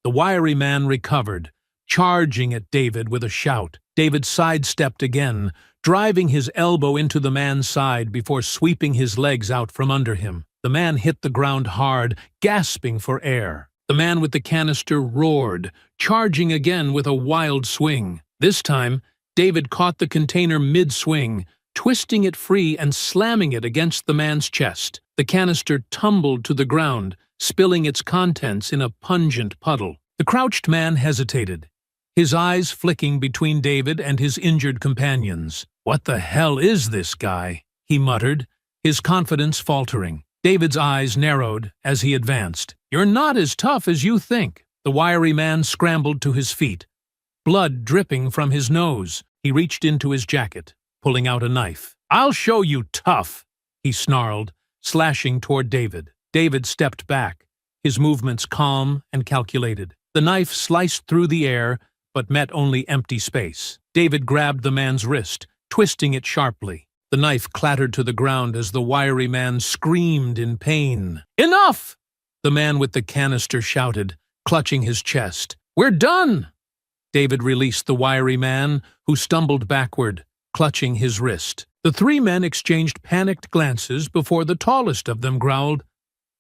Speaker 1: The wiry man recovered, charging at David with a shout. David sidestepped again, driving his elbow into the man's side before sweeping his legs out from under him. The man hit the ground hard, gasping for air. The man with the canister roared, charging again with a wild swing. This time, David caught the container mid-swing, twisting it free and slamming it against the man's chest. The canister tumbled to the ground, spilling its contents in a pungent puddle. The crouched man hesitated, his eyes flicking between David and his injured companions. "What the hell is this guy?" he muttered, his confidence faltering. David's eyes narrowed as he advanced. "You're not as tough as you think." The wiry man scrambled to his feet, blood dripping from his nose. He reached into his jacket, pulling out a knife. "I'll show you tough," he snarled, slashing toward David. David stepped back, his movements calm and calculated. The knife sliced through the air, but met only empty space. David grabbed the man's wrist, twisting it sharply. The knife clattered to the ground as the wiry man screamed in pain. "Enough!" the man with the canister shouted, clutching his chest. "We're done!" David released the wiry man, who stumbled backward, clutching his wrist. The three men exchanged panicked glances before the tallest of them growled,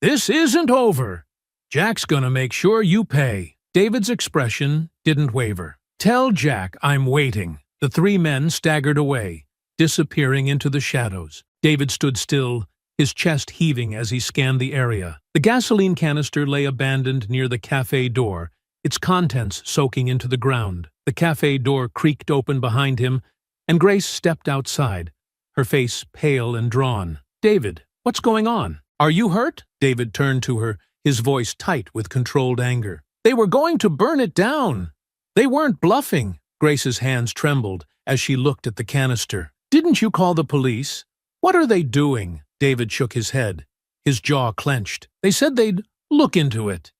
Speaker 1: "This isn't over. Jack's gonna make sure you pay." David's expression didn't waver. "Tell Jack I'm waiting." The three men staggered away, disappearing into the shadows. David stood still, his chest heaving as he scanned the area. The gasoline canister lay abandoned near the cafe door, its contents soaking into the ground. The cafe door creaked open behind him, and Grace stepped outside, her face pale and drawn. "David, what's going on? Are you hurt?" David turned to her, his voice tight with controlled anger. "They were going to burn it down. They weren't bluffing." Grace's hands trembled as she looked at the canister. "Didn't you call the police? What are they doing?" David shook his head, his jaw clenched. "They said they'd look into it.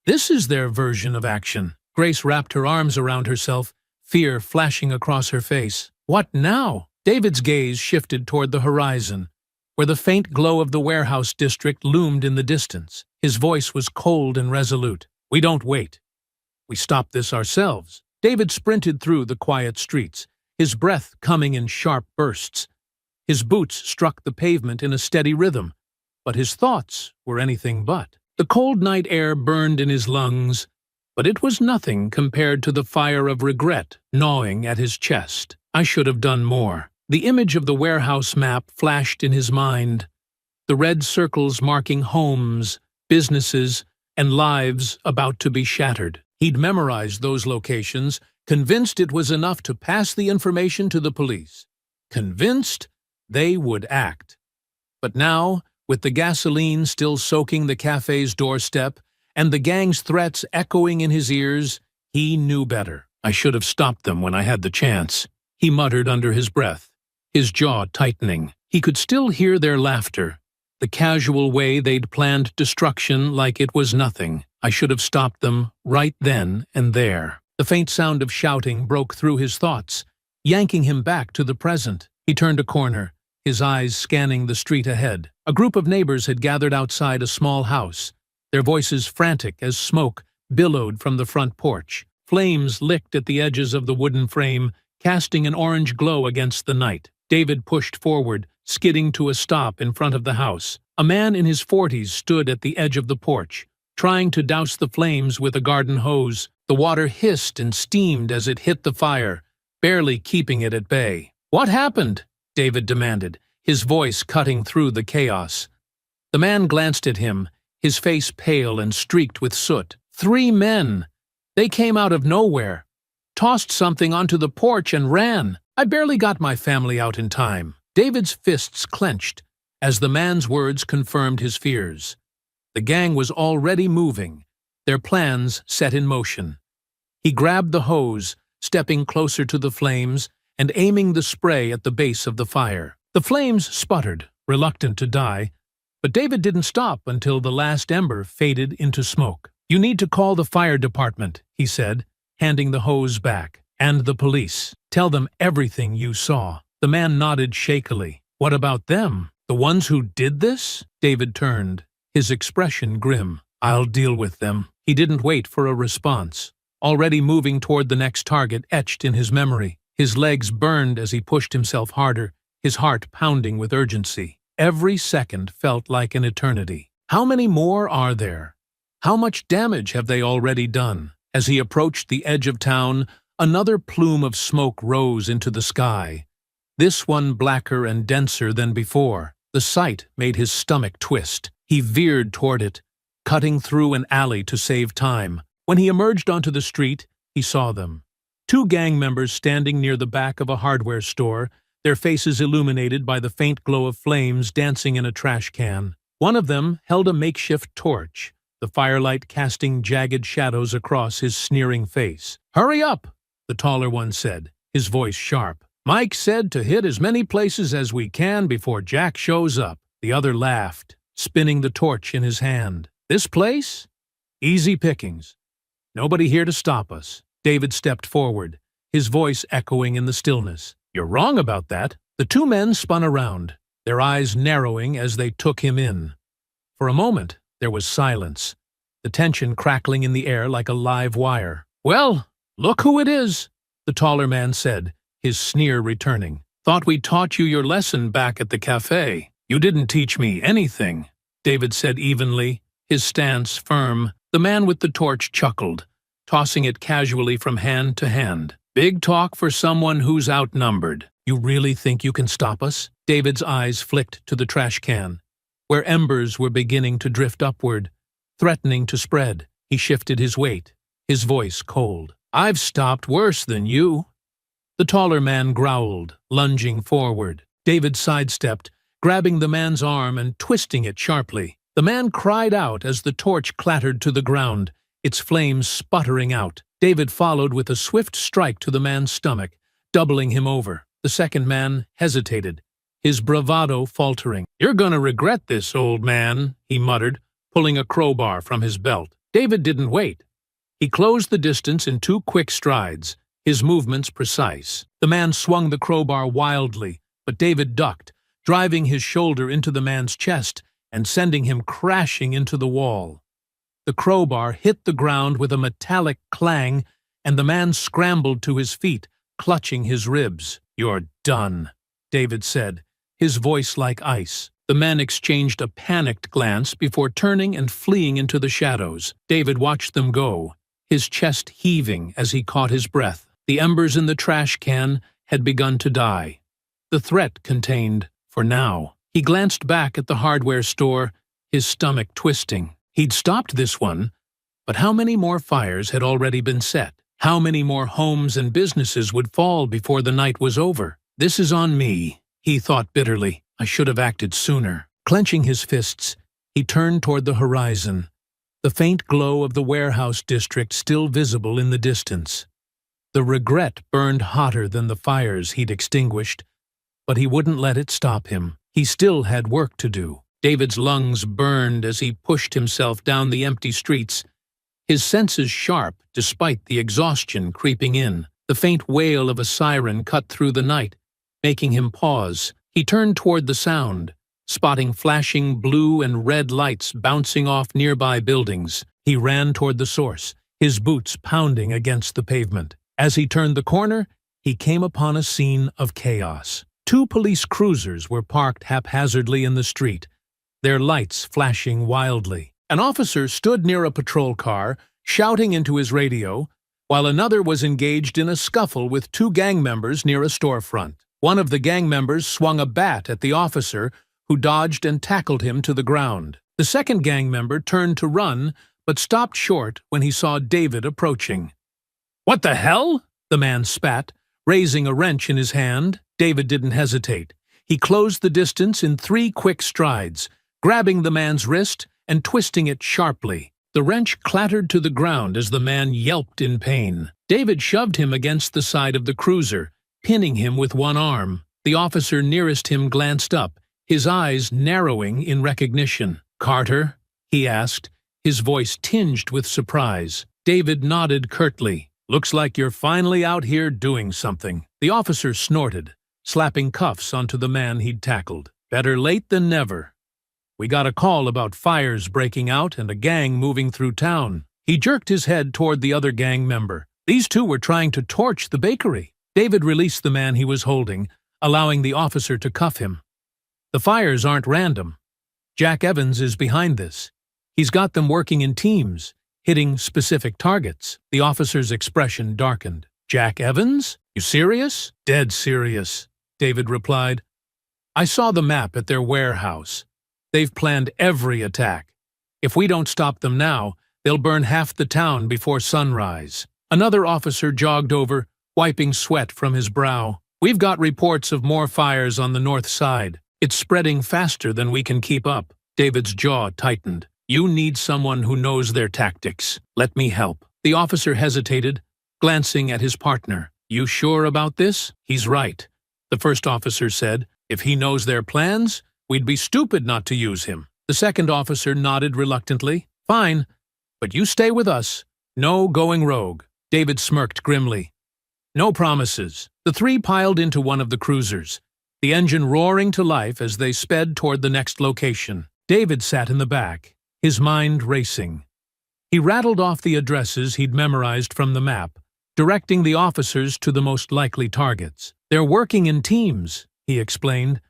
Speaker 1: This is their version of action." Grace wrapped her arms around herself, fear flashing across her face. "What now?" David's gaze shifted toward the horizon, where the faint glow of the warehouse district loomed in the distance. His voice was cold and resolute. "We don't wait. We stop this ourselves." David sprinted through the quiet streets, his breath coming in sharp bursts. His boots struck the pavement in a steady rhythm, but his thoughts were anything but. The cold night air burned in his lungs, but it was nothing compared to the fire of regret gnawing at his chest. "I should have done more." The image of the warehouse map flashed in his mind, the red circles marking homes, businesses, and lives about to be shattered. He'd memorized those locations, convinced it was enough to pass the information to the police. Convinced they would act. But now, with the gasoline still soaking the cafe's doorstep and the gang's threats echoing in his ears, he knew better. "I should have stopped them when I had the chance," he muttered under his breath, his jaw tightening. He could still hear their laughter, the casual way they'd planned destruction like it was nothing. "I should have stopped them right then and there." The faint sound of shouting broke through his thoughts, yanking him back to the present. He turned a corner, his eyes scanning the street ahead. A group of neighbors had gathered outside a small house, their voices frantic as smoke billowed from the front porch. Flames licked at the edges of the wooden frame, casting an orange glow against the night. David pushed forward, skidding to a stop in front of the house. A man in his 40s stood at the edge of the porch, trying to douse the flames with a garden hose. The water hissed and steamed as it hit the fire, barely keeping it at bay. "What happened?" David demanded, his voice cutting through the chaos. The man glanced at him, his face pale and streaked with soot. "3 men. They came out of nowhere, tossed something onto the porch and ran. I barely got my family out in time." David's fists clenched as the man's words confirmed his fears. The gang was already moving, their plans set in motion. He grabbed the hose, stepping closer to the flames and aiming the spray at the base of the fire. The flames sputtered, reluctant to die, but David didn't stop until the last ember faded into smoke. "You need to call the fire department," he said, handing the hose back, "and the police. Tell them everything you saw." The man nodded shakily. "What about them? The ones who did this?" David turned, his expression grim. "I'll deal with them," He didn't wait for a response. Already moving toward the next target etched in his memory. His legs burned as he pushed himself harder, his heart pounding with urgency. Every second felt like an eternity. How many more are there? How much damage have they already done? As he approached the edge of town, another plume of smoke rose into the sky. This one blacker and denser than before. The sight made his stomach twist. He veered toward it, cutting through an alley to save time. When he emerged onto the street, he saw them. 2 gang members standing near the back of a hardware store, their faces illuminated by the faint glow of flames dancing in a trash can. One of them held a makeshift torch, the firelight casting jagged shadows across his sneering face. "Hurry up," the taller one said, his voice sharp. "Mike said to hit as many places as we can before Jack shows up." The other laughed, spinning the torch in his hand. "This place? Easy pickings. Nobody here to stop us." David stepped forward, his voice echoing in the stillness. "You're wrong about that." The 2 men spun around, their eyes narrowing as they took him in. For a moment, there was silence, the tension crackling in the air like a live wire. "Well, look who it is," the taller man said, his sneer returning. "Thought we taught you your lesson back at the cafe." "You didn't teach me anything," David said evenly, his stance firm. The man with the torch chuckled, tossing it casually from hand to hand. "Big talk for someone who's outnumbered." "You really think you can stop us?" David's eyes flicked to the trash can, where embers were beginning to drift upward, threatening to spread. He shifted his weight, his voice cold. "I've stopped worse than you." The taller man growled, lunging forward. David sidestepped, grabbing the man's arm and twisting it sharply. The man cried out as the torch clattered to the ground, its flames sputtering out. David followed with a swift strike to the man's stomach, doubling him over. The second man hesitated, his bravado faltering. "You're gonna regret this, old man," he muttered, pulling a crowbar from his belt. David didn't wait. He closed the distance in 2 quick strides, his movements precise. The man swung the crowbar wildly, but David ducked, driving his shoulder into the man's chest and sending him crashing into the wall. The crowbar hit the ground with a metallic clang, and the man scrambled to his feet, clutching his ribs. "You're done," David said, his voice like ice. The men exchanged a panicked glance before turning and fleeing into the shadows. David watched them go, his chest heaving as he caught his breath. The embers in the trash can had begun to die. The threat contained, for now. He glanced back at the hardware store, his stomach twisting. He'd stopped this one, but how many more fires had already been set? How many more homes and businesses would fall before the night was over? "This is on me," he thought bitterly. "I should have acted sooner." Clenching his fists, he turned toward the horizon, the faint glow of the warehouse district still visible in the distance. The regret burned hotter than the fires he'd extinguished, but he wouldn't let it stop him. He still had work to do. David's lungs burned as he pushed himself down the empty streets, his senses sharp despite the exhaustion creeping in. The faint wail of a siren cut through the night, making him pause. He turned toward the sound, spotting flashing blue and red lights bouncing off nearby buildings. He ran toward the source, his boots pounding against the pavement. As he turned the corner, he came upon a scene of chaos. 2 police cruisers were parked haphazardly in the street, their lights flashing wildly. An officer stood near a patrol car, shouting into his radio, while another was engaged in a scuffle with 2 gang members near a storefront. One of the gang members swung a bat at the officer, who dodged and tackled him to the ground. The second gang member turned to run, but stopped short when he saw David approaching. "What the hell?" the man spat, raising a wrench in his hand. David didn't hesitate. He closed the distance in 3 quick strides, grabbing the man's wrist and twisting it sharply. The wrench clattered to the ground as the man yelped in pain. David shoved him against the side of the cruiser, pinning him with one arm. The officer nearest him glanced up, his eyes narrowing in recognition. "Carter?" he asked, his voice tinged with surprise. David nodded curtly. "Looks like you're finally out here doing something." The officer snorted, slapping cuffs onto the man he'd tackled. "Better late than never. We got a call about fires breaking out and a gang moving through town." He jerked his head toward the other gang member. These two were trying to torch the bakery. David released the man he was holding, allowing the officer to cuff him. The fires aren't random. Jack Evans is behind this. He's got them working in teams, hitting specific targets. The officer's expression darkened. Jack Evans? You serious? Dead serious, David replied. I saw the map at their warehouse. They've planned every attack. If we don't stop them now, they'll burn half the town before sunrise. Another officer jogged over, wiping sweat from his brow. We've got reports of more fires on the north side. It's spreading faster than we can keep up. David's jaw tightened. You need someone who knows their tactics. Let me help. The officer hesitated, glancing at his partner. You sure about this? He's right, the first officer said. If he knows their plans, we'd be stupid not to use him. The second officer nodded reluctantly. Fine, but you stay with us. No going rogue. David smirked grimly. No promises. The three piled into one of the cruisers, the engine roaring to life as they sped toward the next location. David sat in the back, his mind racing. He rattled off the addresses he'd memorized from the map, directing the officers to the most likely targets. They're working in teams, he explained,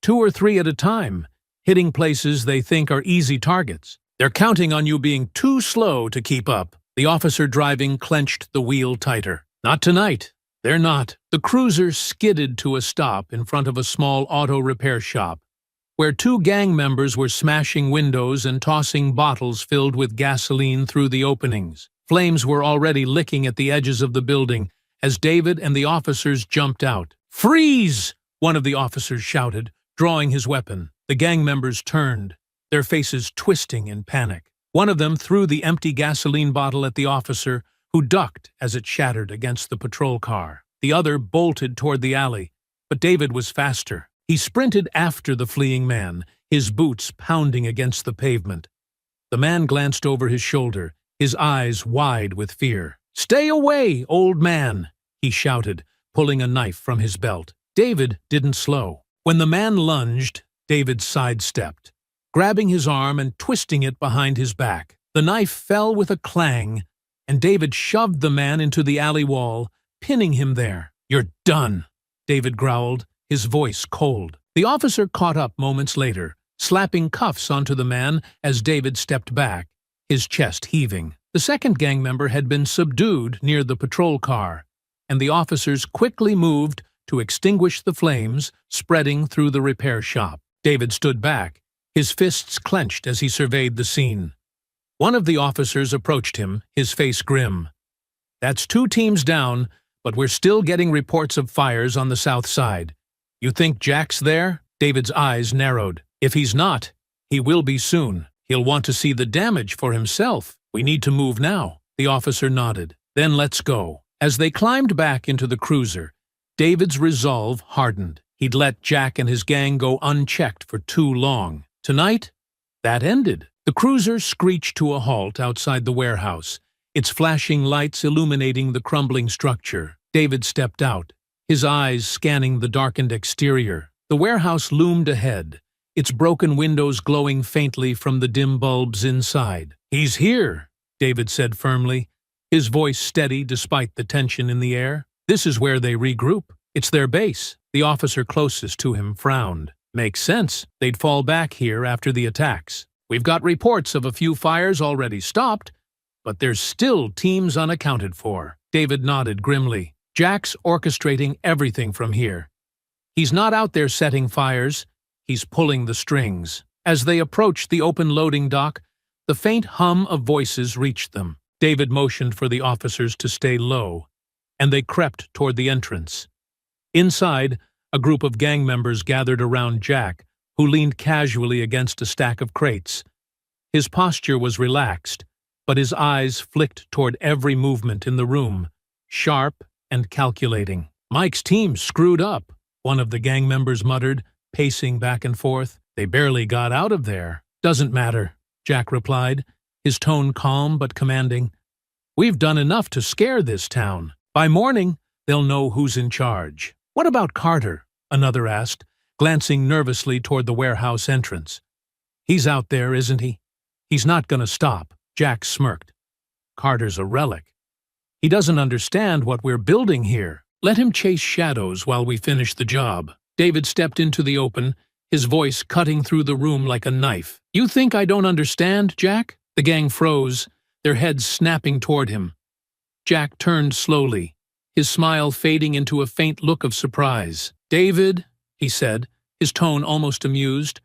Speaker 1: 2 or 3 at a time, hitting places they think are easy targets. They're counting on you being too slow to keep up. The officer driving clenched the wheel tighter. Not tonight. They're not. The cruiser skidded to a stop in front of a small auto repair shop, where 2 gang members were smashing windows and tossing bottles filled with gasoline through the openings. Flames were already licking at the edges of the building as David and the officers jumped out. Freeze! One of the officers shouted, drawing his weapon. The gang members turned, their faces twisting in panic. One of them threw the empty gasoline bottle at the officer, who ducked as it shattered against the patrol car. The other bolted toward the alley, but David was faster. He sprinted after the fleeing man, his boots pounding against the pavement. The man glanced over his shoulder, his eyes wide with fear. "Stay away, old man!" he shouted, pulling a knife from his belt. David didn't slow. When the man lunged, David sidestepped, grabbing his arm and twisting it behind his back. The knife fell with a clang, and David shoved the man into the alley wall, pinning him there. "You're done," David growled, his voice cold. The officer caught up moments later, slapping cuffs onto the man as David stepped back, his chest heaving. The second gang member had been subdued near the patrol car, and the officers quickly moved to extinguish the flames spreading through the repair shop. David stood back, his fists clenched as he surveyed the scene. One of the officers approached him, his face grim. "That's 2 teams down, but we're still getting reports of fires on the south side. You think Jack's there?" David's eyes narrowed. "If he's not, he will be soon. He'll want to see the damage for himself. We need to move now." The officer nodded. "Then let's go." As they climbed back into the cruiser, David's resolve hardened. He'd let Jack and his gang go unchecked for too long. Tonight, that ended. The cruiser screeched to a halt outside the warehouse, its flashing lights illuminating the crumbling structure. David stepped out, his eyes scanning the darkened exterior. The warehouse loomed ahead, its broken windows glowing faintly from the dim bulbs inside. "He's here," David said firmly, his voice steady despite the tension in the air. "This is where they regroup. It's their base." The officer closest to him frowned. "Makes sense. They'd fall back here after the attacks. We've got reports of a few fires already stopped, but there's still teams unaccounted for." David nodded grimly. "Jack's orchestrating everything from here. He's not out there setting fires, he's pulling the strings." As they approached the open loading dock, the faint hum of voices reached them. David motioned for the officers to stay low, and they crept toward the entrance. Inside, a group of gang members gathered around Jack, who leaned casually against a stack of crates. His posture was relaxed, but his eyes flicked toward every movement in the room, sharp and calculating. "Mike's team screwed up," one of the gang members muttered, pacing back and forth. "They barely got out of there." "Doesn't matter," Jack replied, his tone calm but commanding. "We've done enough to scare this town. By morning, they'll know who's in charge." "What about Carter?" another asked, glancing nervously toward the warehouse entrance. "He's out there, isn't he? He's not going to stop." Jack smirked. Carter's a relic. He doesn't understand what we're building here. Let him chase shadows while we finish the job." David stepped into the open, his voice cutting through the room like a knife. "You think I don't understand, Jack?" The gang froze, their heads snapping toward him. Jack turned slowly, his smile fading into a faint look of surprise. "David," he said, his tone almost amused,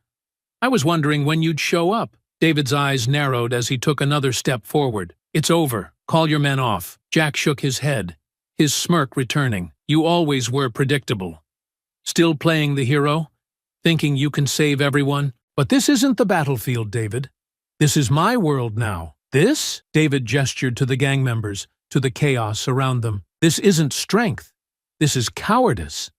Speaker 1: "I was wondering when you'd show up." David's eyes narrowed as he took another step forward. "It's over. Call your men off." Jack shook his head, his smirk returning. "You always were predictable. Still playing the hero? Thinking you can save everyone? But this isn't the battlefield, David. This is my world now. This?" David gestured to the gang members, to the chaos around them. "This isn't strength. This is cowardice.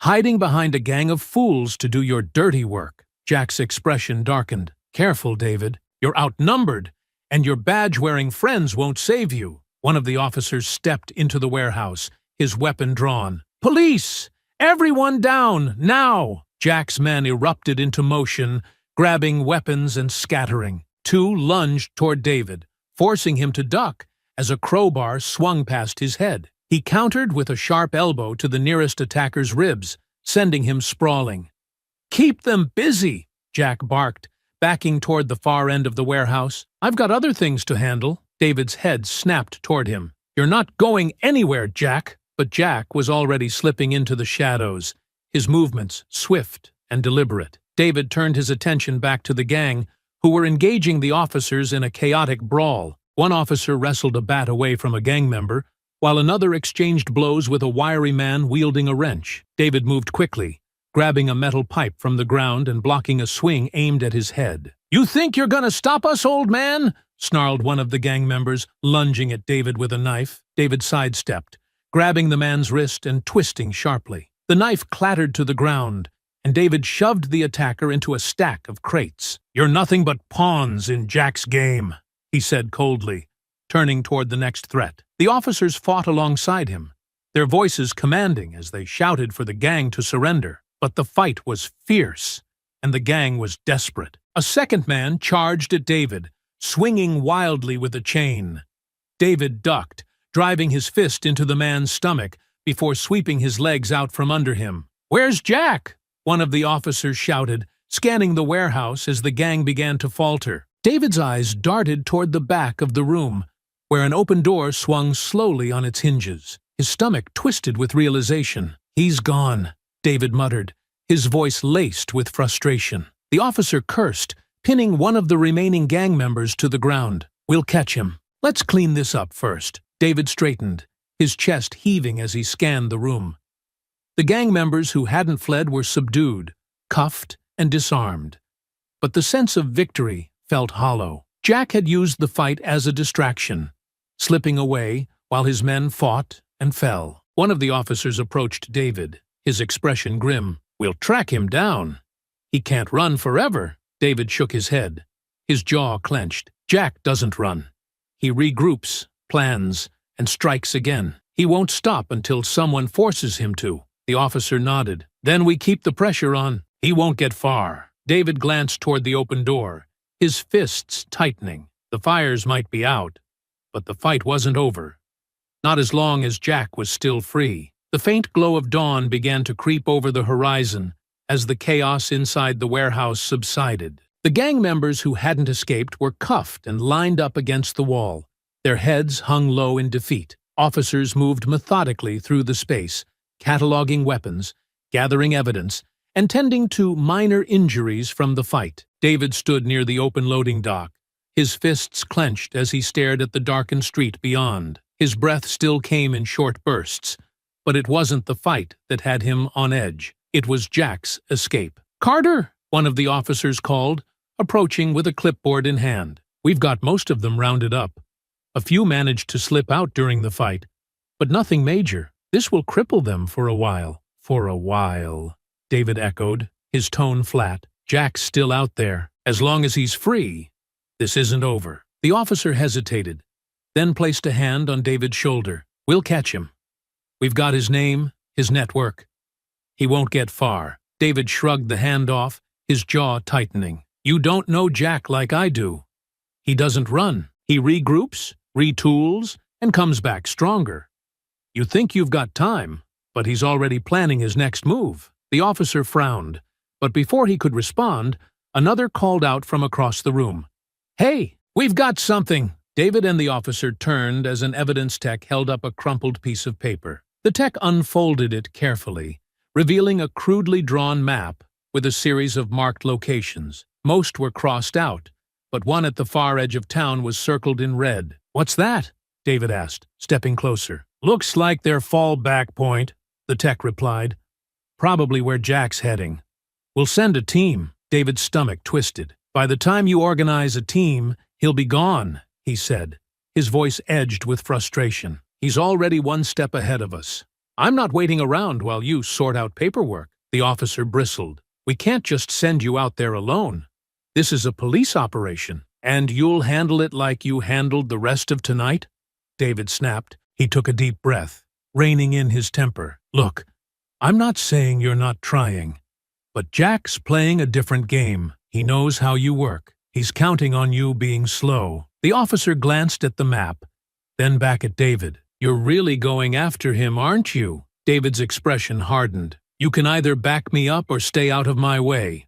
Speaker 1: Hiding behind a gang of fools to do your dirty work." Jack's expression darkened. "Careful, David. You're outnumbered, and your badge-wearing friends won't save you." One of the officers stepped into the warehouse, his weapon drawn. "Police! Everyone down, now!" Jack's men erupted into motion, grabbing weapons and scattering. Two lunged toward David, forcing him to duck as a crowbar swung past his head. He countered with a sharp elbow to the nearest attacker's ribs, sending him sprawling. "Keep them busy," Jack barked, backing toward the far end of the warehouse. "I've got other things to handle." David's head snapped toward him. "You're not going anywhere, Jack." But Jack was already slipping into the shadows, his movements swift and deliberate. David turned his attention back to the gang, who were engaging the officers in a chaotic brawl. One officer wrestled a bat away from a gang member, while another exchanged blows with a wiry man wielding a wrench. David moved quickly, grabbing a metal pipe from the ground and blocking a swing aimed at his head. "You think you're gonna stop us, old man?" snarled one of the gang members, lunging at David with a knife. David sidestepped, grabbing the man's wrist and twisting sharply. The knife clattered to the ground, and David shoved the attacker into a stack of crates. "You're nothing but pawns in Jack's game," he said coldly, turning toward the next threat. The officers fought alongside him, their voices commanding as they shouted for the gang to surrender. But the fight was fierce, and the gang was desperate. A second man charged at David, swinging wildly with a chain. David ducked, driving his fist into the man's stomach before sweeping his legs out from under him. "Where's Jack?" one of the officers shouted, scanning the warehouse as the gang began to falter. David's eyes darted toward the back of the room, where an open door swung slowly on its hinges. His stomach twisted with realization. "He's gone," David muttered, his voice laced with frustration. The officer cursed, pinning one of the remaining gang members to the ground. "We'll catch him. Let's clean this up first." David straightened, his chest heaving as he scanned the room. The gang members who hadn't fled were subdued, cuffed, and disarmed. But the sense of victory felt hollow. Jack had used the fight as a distraction, slipping away while his men fought and fell. One of the officers approached David, his expression grim. "We'll track him down. He can't run forever." David shook his head, his jaw clenched. "Jack doesn't run. He regroups, plans, and strikes again. He won't stop until someone forces him to." The officer nodded. "Then we keep the pressure on. He won't get far." David glanced toward the open door, his fists tightening. The fires might be out, but the fight wasn't over. Not as long as Jack was still free. The faint glow of dawn began to creep over the horizon as the chaos inside the warehouse subsided. The gang members who hadn't escaped were cuffed and lined up against the wall, their heads hung low in defeat. Officers moved methodically through the space, cataloging weapons, gathering evidence, and tending to minor injuries from the fight. David stood near the open loading dock, his fists clenched as he stared at the darkened street beyond. His breath still came in short bursts, but it wasn't the fight that had him on edge. It was Jack's escape. "Carter!" one of the officers called, approaching with a clipboard in hand. "We've got most of them rounded up. A few managed to slip out during the fight, but nothing major. This will cripple them for a while." "For a while," David echoed, his tone flat. "Jack's still out there. As long as he's free, this isn't over." The officer hesitated, then placed a hand on David's shoulder. "We'll catch him. We've got his name, his network. He won't get far." David shrugged the hand off, his jaw tightening. "You don't know Jack like I do. He doesn't run. He regroups, retools, and comes back stronger. You think you've got time, but he's already planning his next move. The officer frowned, but before he could respond, another called out from across the room. "Hey, we've got something!" David and the officer turned as an evidence tech held up a crumpled piece of paper. The tech unfolded it carefully, revealing a crudely drawn map with a series of marked locations. Most were crossed out, but one at the far edge of town was circled in red. "What's that?" David asked, stepping closer. "Looks like their fallback point," the tech replied. "Probably where Jack's heading. We'll send a team." David's stomach twisted. "By the time you organize a team, he'll be gone," he said, his voice edged with frustration. "He's already one step ahead of us. I'm not waiting around while you sort out paperwork." The officer bristled. "We can't just send you out there alone. This is a police operation, and you'll handle it like you handled the rest of tonight?" David snapped. He took a deep breath, reining in his temper. "Look, I'm not saying you're not trying, but Jack's playing a different game. He knows how you work. He's counting on you being slow." The officer glanced at the map, then back at David. "You're really going after him, aren't you?" David's expression hardened. "You can either back me up or stay out of my way.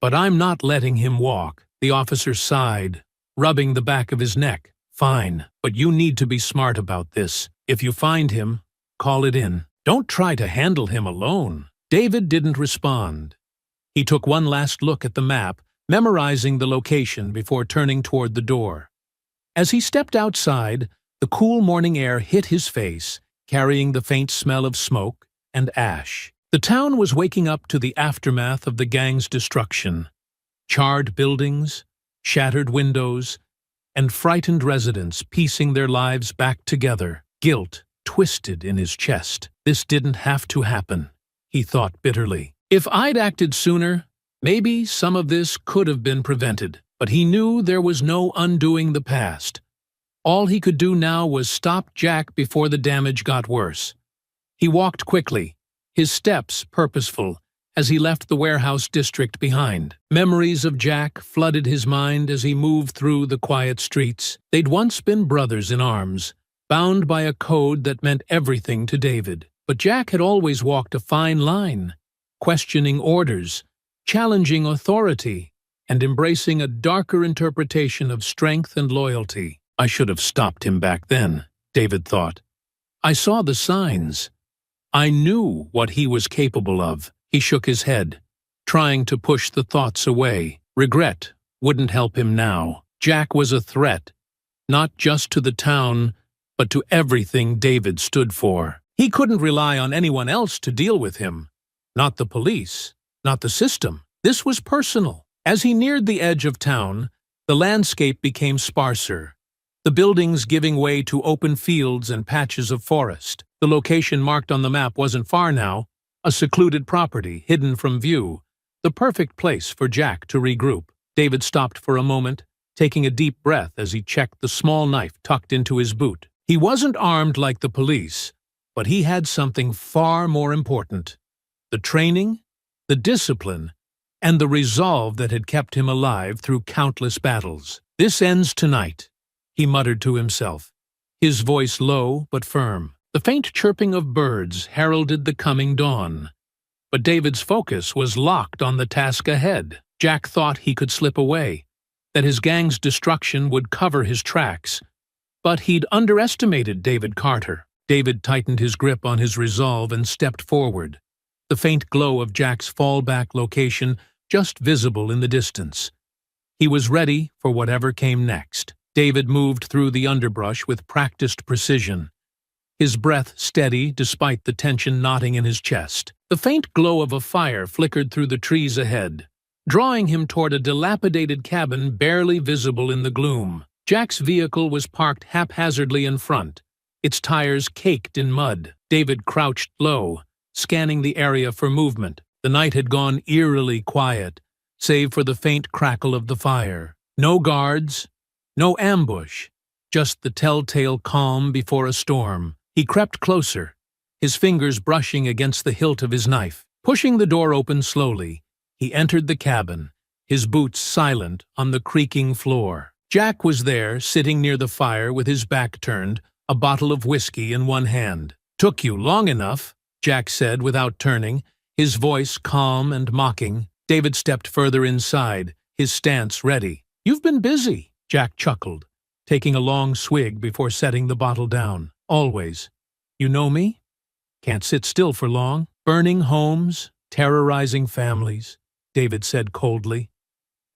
Speaker 1: But I'm not letting him walk." The officer sighed, rubbing the back of his neck. "Fine, but you need to be smart about this. If you find him, call it in. Don't try to handle him alone." David didn't respond. He took one last look at the map, memorizing the location before turning toward the door. As he stepped outside, the cool morning air hit his face, carrying the faint smell of smoke and ash. The town was waking up to the aftermath of the gang's destruction. Charred buildings, shattered windows, and frightened residents piecing their lives back together. Guilt twisted in his chest. This didn't have to happen, he thought bitterly. If I'd acted sooner, maybe some of this could have been prevented. But he knew there was no undoing the past. All he could do now was stop Jack before the damage got worse. He walked quickly, his steps purposeful, as he left the warehouse district behind. Memories of Jack flooded his mind as he moved through the quiet streets. They'd once been brothers in arms, bound by a code that meant everything to David. But Jack had always walked a fine line, questioning orders, challenging authority, and embracing a darker interpretation of strength and loyalty. "I should have stopped him back then," David thought. "I saw the signs. I knew what he was capable of." He shook his head, trying to push the thoughts away. Regret wouldn't help him now. Jack was a threat, not just to the town, but to everything David stood for. He couldn't rely on anyone else to deal with him. Not the police, not the system. This was personal. As he neared the edge of town, the landscape became sparser, the buildings giving way to open fields and patches of forest. The location marked on the map wasn't far now, a secluded property hidden from view, the perfect place for Jack to regroup. David stopped for a moment, taking a deep breath as he checked the small knife tucked into his boot. He wasn't armed like the police, but he had something far more important: the training, the discipline, and the resolve that had kept him alive through countless battles. "This ends tonight," he muttered to himself, his voice low but firm. The faint chirping of birds heralded the coming dawn. But David's focus was locked on the task ahead. Jack thought he could slip away, that his gang's destruction would cover his tracks. But he'd underestimated David Carter. David tightened his grip on his resolve and stepped forward, the faint glow of Jack's fallback location just visible in the distance. He was ready for whatever came next. David moved through the underbrush with practiced precision, his breath steady despite the tension knotting in his chest. The faint glow of a fire flickered through the trees ahead, drawing him toward a dilapidated cabin barely visible in the gloom. Jack's vehicle was parked haphazardly in front, its tires caked in mud. David crouched low, scanning the area for movement. The night had gone eerily quiet, save for the faint crackle of the fire. No guards, no ambush, just the telltale calm before a storm. He crept closer, his fingers brushing against the hilt of his knife. Pushing the door open slowly, he entered the cabin, his boots silent on the creaking floor. Jack was there, sitting near the fire with his back turned, a bottle of whiskey in one hand. "Took you long enough," Jack said without turning, his voice calm and mocking. David stepped further inside, his stance ready. "You've been busy," Jack chuckled, taking a long swig before setting the bottle down. "Always. You know me? Can't sit still for long. Burning homes, terrorizing families," David said coldly.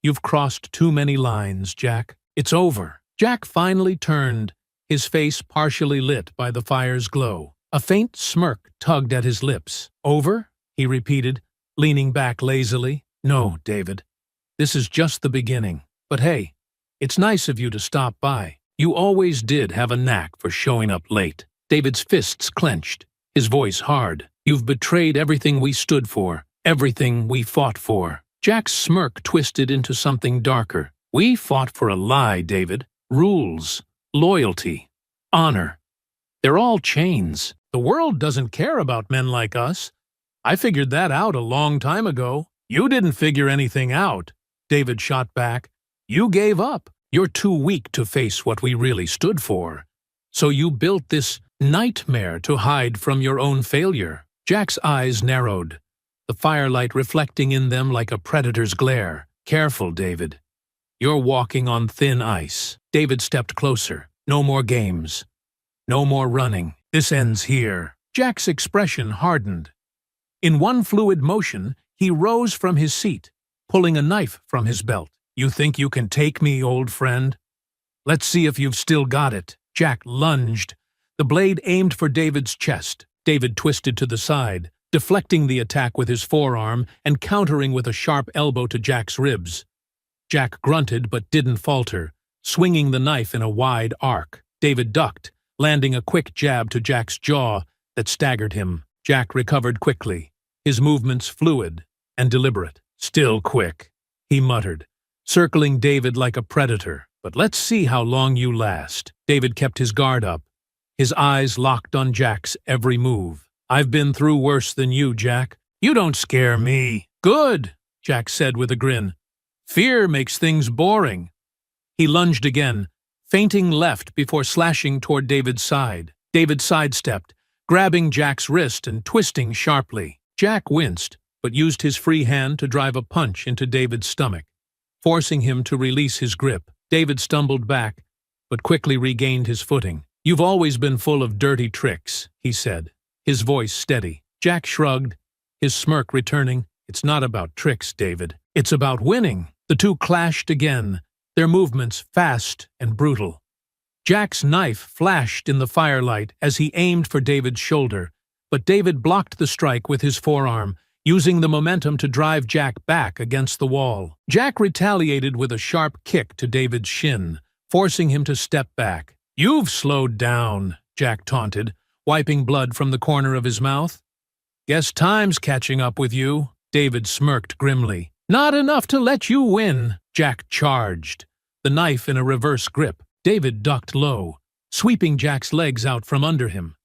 Speaker 1: "You've crossed too many lines, Jack. It's over." Jack finally turned, his face partially lit by the fire's glow. A faint smirk tugged at his lips. "Over?" he repeated, leaning back lazily. "No, David. This is just the beginning. But hey, it's nice of you to stop by. You always did have a knack for showing up late." David's fists clenched, his voice hard. "You've betrayed everything we stood for, everything we fought for." Jack's smirk twisted into something darker. "We fought for a lie, David. Rules, loyalty, honor. They're all chains. The world doesn't care about men like us. I figured that out a long time ago." "You didn't figure anything out," David shot back. "You gave up. You're too weak to face what we really stood for. So you built this nightmare to hide from your own failure." Jack's eyes narrowed, the firelight reflecting in them like a predator's glare. "Careful, David. You're walking on thin ice." David stepped closer. "No more games. No more running. This ends here." Jack's expression hardened. In one fluid motion, he rose from his seat, pulling a knife from his belt. "You think you can take me, old friend? Let's see if you've still got it." Jack lunged. The blade aimed for David's chest. David twisted to the side, deflecting the attack with his forearm and countering with a sharp elbow to Jack's ribs. Jack grunted but didn't falter, swinging the knife in a wide arc. David ducked, landing a quick jab to Jack's jaw that staggered him. Jack recovered quickly, his movements fluid and deliberate. "Still quick," he muttered, circling David like a predator. "But let's see how long you last." David kept his guard up, his eyes locked on Jack's every move. "I've been through worse than you, Jack. You don't scare me." "Good," Jack said with a grin. "Fear makes things boring." He lunged again, feinting left before slashing toward David's side. David sidestepped, grabbing Jack's wrist and twisting sharply. Jack winced, but used his free hand to drive a punch into David's stomach, forcing him to release his grip. David stumbled back, but quickly regained his footing. "You've always been full of dirty tricks," he said, his voice steady. Jack shrugged, his smirk returning. "It's not about tricks, David. It's about winning." The two clashed again, their movements fast and brutal. Jack's knife flashed in the firelight as he aimed for David's shoulder, but David blocked the strike with his forearm, using the momentum to drive Jack back against the wall. Jack retaliated with a sharp kick to David's shin, forcing him to step back. "You've slowed down," Jack taunted, wiping blood from the corner of his mouth. "Guess time's catching up with you." David smirked grimly. "Not enough to let you win." Jack charged, the knife in a reverse grip. David ducked low, sweeping Jack's legs out from under him.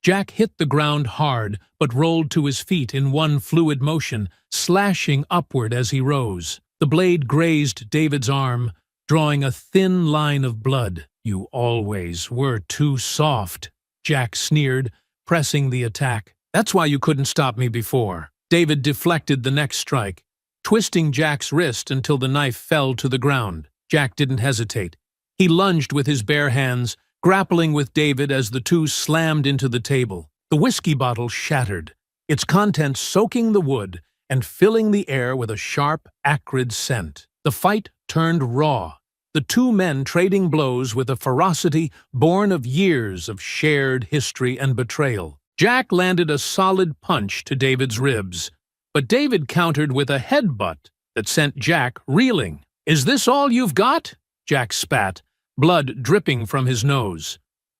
Speaker 1: Jack hit the ground hard, but rolled to his feet in one fluid motion, slashing upward as he rose. The blade grazed David's arm, drawing a thin line of blood. "You always were too soft," Jack sneered, pressing the attack. "That's why you couldn't stop me before." David deflected the next strike, twisting Jack's wrist until the knife fell to the ground. Jack didn't hesitate. He lunged with his bare hands, grappling with David as the two slammed into the table. The whiskey bottle shattered, its contents soaking the wood and filling the air with a sharp, acrid scent. The fight turned raw, the two men trading blows with a ferocity born of years of shared history and betrayal. Jack landed a solid punch to David's ribs, but David countered with a headbutt that sent Jack reeling. "Is this all you've got?" Jack spat, blood dripping from his nose.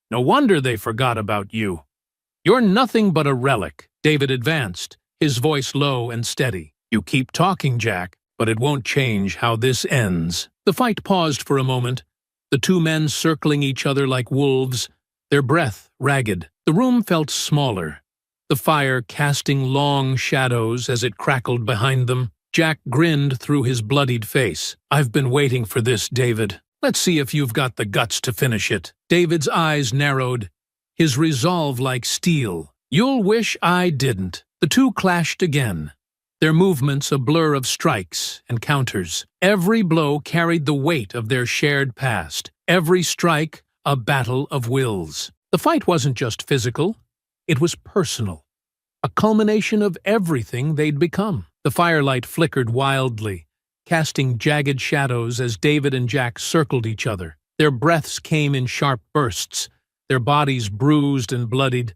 Speaker 1: "No wonder they forgot about you. You're nothing but a relic." David advanced, his voice low and steady. "You keep talking, Jack, but it won't change how this ends." The fight paused for a moment, the two men circling each other like wolves, their breath ragged. The room felt smaller, the fire casting long shadows as it crackled behind them. Jack grinned through his bloodied face. "I've been waiting for this, David. Let's see if you've got the guts to finish it." David's eyes narrowed, his resolve like steel. "You'll wish I didn't." The two clashed again, their movements a blur of strikes and counters. Every blow carried the weight of their shared past, every strike a battle of wills. The fight wasn't just physical, it was personal, a culmination of everything they'd become. The firelight flickered wildly, casting jagged shadows as David and Jack circled each other. Their breaths came in sharp bursts, their bodies bruised and bloodied,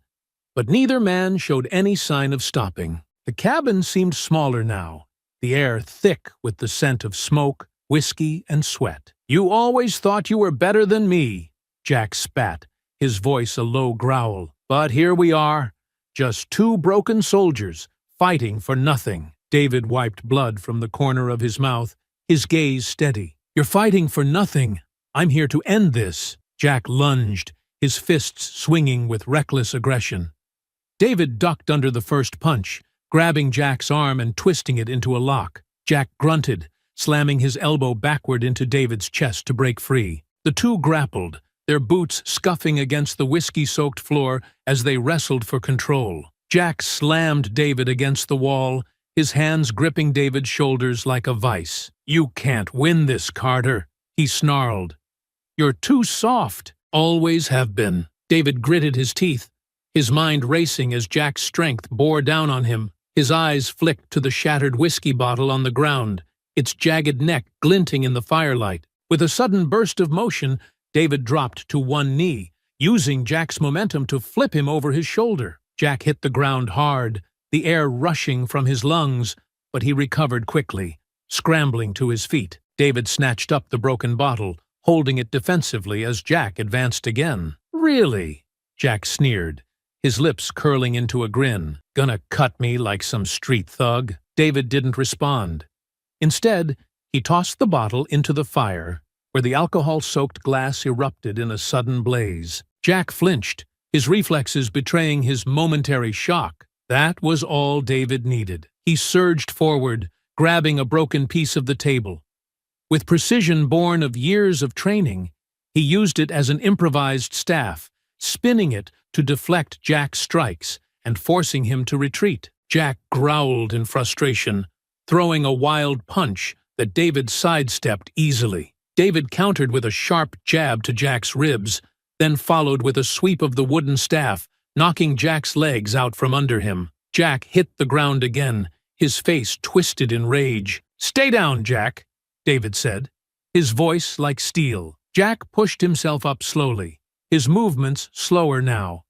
Speaker 1: but neither man showed any sign of stopping. The cabin seemed smaller now, the air thick with the scent of smoke, whiskey, and sweat. "You always thought you were better than me," Jack spat, his voice a low growl. "But here we are, just two broken soldiers, fighting for nothing." David wiped blood from the corner of his mouth, his gaze steady. "You're fighting for nothing. I'm here to end this." Jack lunged, his fists swinging with reckless aggression. David ducked under the first punch, grabbing Jack's arm and twisting it into a lock. Jack grunted, slamming his elbow backward into David's chest to break free. The two grappled, their boots scuffing against the whiskey-soaked floor as they wrestled for control. Jack slammed David against the wall, his hands gripping David's shoulders like a vice. "You can't win this, Carter," he snarled. "You're too soft. Always have been." David gritted his teeth, his mind racing as Jack's strength bore down on him. His eyes flicked to the shattered whiskey bottle on the ground, its jagged neck glinting in the firelight. With a sudden burst of motion, David dropped to one knee, using Jack's momentum to flip him over his shoulder. Jack hit the ground hard, the air rushing from his lungs, but he recovered quickly, scrambling to his feet. David snatched up the broken bottle, holding it defensively as Jack advanced again. "Really?" Jack sneered, his lips curling into a grin. "Gonna cut me like some street thug?" David didn't respond. Instead, he tossed the bottle into the fire, where the alcohol-soaked glass erupted in a sudden blaze. Jack flinched, his reflexes betraying his momentary shock. That was all David needed. He surged forward, grabbing a broken piece of the table. With precision born of years of training, he used it as an improvised staff, spinning it to deflect Jack's strikes and forcing him to retreat. Jack growled in frustration, throwing a wild punch that David sidestepped easily. David countered with a sharp jab to Jack's ribs, then followed with a sweep of the wooden staff, knocking Jack's legs out from under him. Jack hit the ground again, his face twisted in rage. "Stay down, Jack," David said, his voice like steel. Jack pushed himself up slowly, his movements slower now,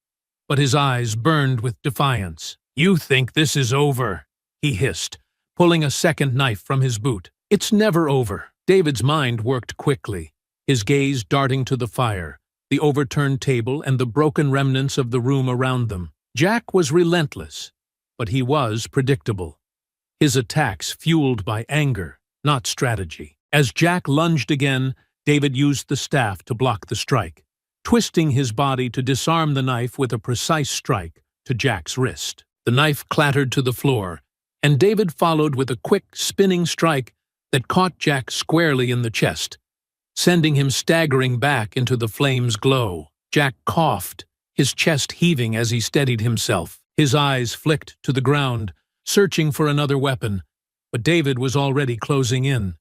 Speaker 1: but his eyes burned with defiance. "You think this is over," he hissed, pulling a second knife from his boot. "It's never over." David's mind worked quickly, his gaze darting to the fire, the overturned table and the broken remnants of the room around them. Jack was relentless, but he was predictable. His attacks fueled by anger, not strategy. As Jack lunged again, David used the staff to block the strike, twisting his body to disarm the knife with a precise strike to Jack's wrist. The knife clattered to the floor, and David followed with a quick, spinning strike that caught Jack squarely in the chest, sending him staggering back into the flame's glow. Jack coughed, his chest heaving as he steadied himself. His eyes flicked to the ground, searching for another weapon, but David was already closing in.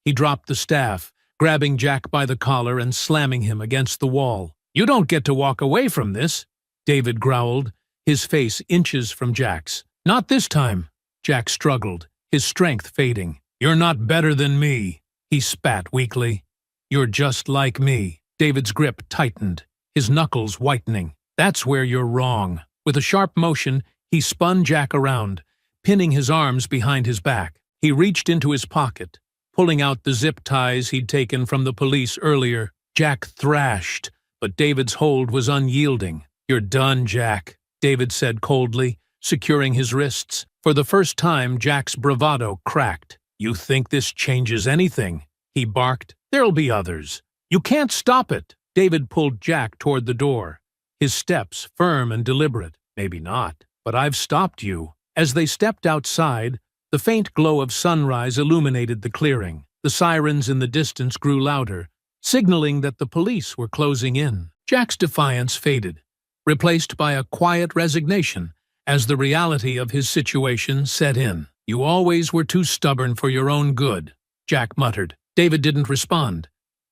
Speaker 1: He dropped the staff, grabbing Jack by the collar and slamming him against the wall. "You don't get to walk away from this," David growled, his face inches from Jack's. "Not this time," Jack struggled, his strength fading. "You're not better than me," he spat weakly. "You're just like me." David's grip tightened, his knuckles whitening. "That's where you're wrong." With a sharp motion, he spun Jack around, pinning his arms behind his back. He reached into his pocket, pulling out the zip ties he'd taken from the police earlier. Jack thrashed, but David's hold was unyielding. "You're done, Jack," David said coldly, securing his wrists. For the first time, Jack's bravado cracked. "You think this changes anything?" he barked. "There'll be others. You can't stop it." David pulled Jack toward the door, his steps firm and deliberate. "Maybe not, but I've stopped you." As they stepped outside, the faint glow of sunrise illuminated the clearing. The sirens in the distance grew louder, signaling that the police were closing in. Jack's defiance faded, replaced by a quiet resignation as the reality of his situation set in. "You always were too stubborn for your own good," Jack muttered. David didn't respond.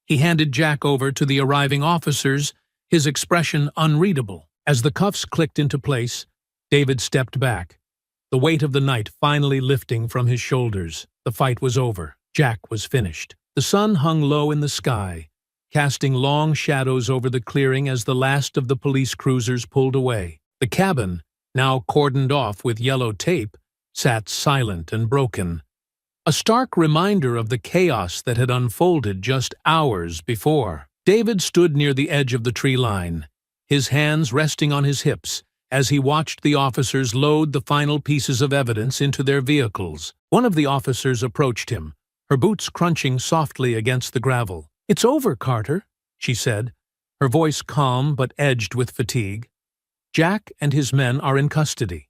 Speaker 1: He handed Jack over to the arriving officers, his expression unreadable. As the cuffs clicked into place, David stepped back, the weight of the night finally lifting from his shoulders. The fight was over. Jack was finished. The sun hung low in the sky, casting long shadows over the clearing as the last of the police cruisers pulled away. The cabin, now cordoned off with yellow tape, sat silent and broken, a stark reminder of the chaos that had unfolded just hours before. David stood near the edge of the tree line, his hands resting on his hips, as he watched the officers load the final pieces of evidence into their vehicles. One of the officers approached him, her boots crunching softly against the gravel. "It's over, Carter," she said, her voice calm but edged with fatigue. "Jack and his men are in custody.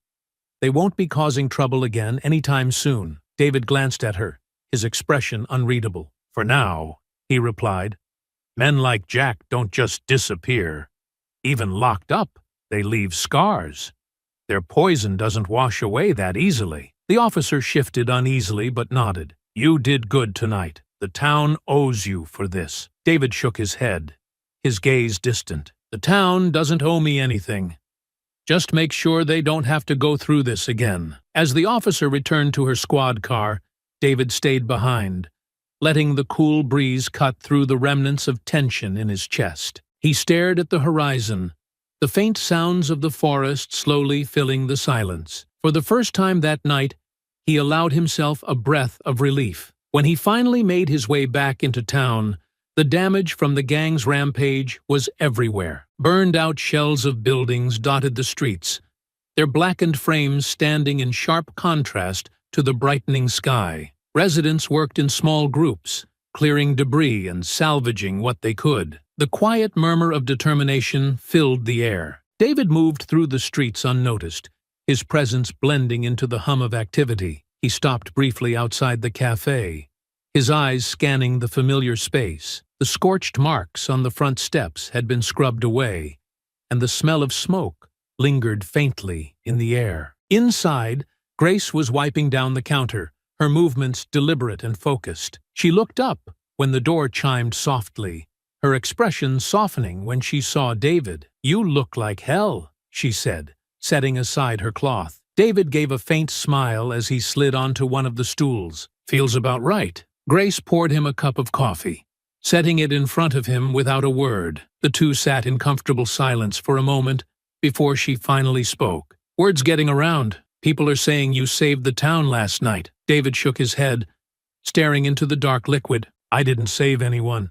Speaker 1: They won't be causing trouble again anytime soon." David glanced at her, his expression unreadable. "For now," he replied. "Men like Jack don't just disappear. Even locked up, they leave scars. Their poison doesn't wash away that easily." The officer shifted uneasily but nodded. "You did good tonight. The town owes you for this." David shook his head, his gaze distant. "The town doesn't owe me anything. Just make sure they don't have to go through this again." As the officer returned to her squad car, David stayed behind, letting the cool breeze cut through the remnants of tension in his chest. He stared at the horizon, the faint sounds of the forest slowly filling the silence. For the first time that night, he allowed himself a breath of relief. When he finally made his way back into town, the damage from the gang's rampage was everywhere. Burned-out shells of buildings dotted the streets, their blackened frames standing in sharp contrast to the brightening sky. Residents worked in small groups, clearing debris and salvaging what they could. The quiet murmur of determination filled the air. David moved through the streets unnoticed, his presence blending into the hum of activity. He stopped briefly outside the cafe, his eyes scanning the familiar space. The scorched marks on the front steps had been scrubbed away, and the smell of smoke lingered faintly in the air. Inside, Grace was wiping down the counter, her movements deliberate and focused. She looked up when the door chimed softly, her expression softening when she saw David. "You look like hell," she said, setting aside her cloth. David gave a faint smile as he slid onto one of the stools. "Feels about right." Grace poured him a cup of coffee, setting it in front of him without a word. The two sat in comfortable silence for a moment before she finally spoke. "Word's getting around. People are saying you saved the town last night." David shook his head, staring into the dark liquid. "I didn't save anyone.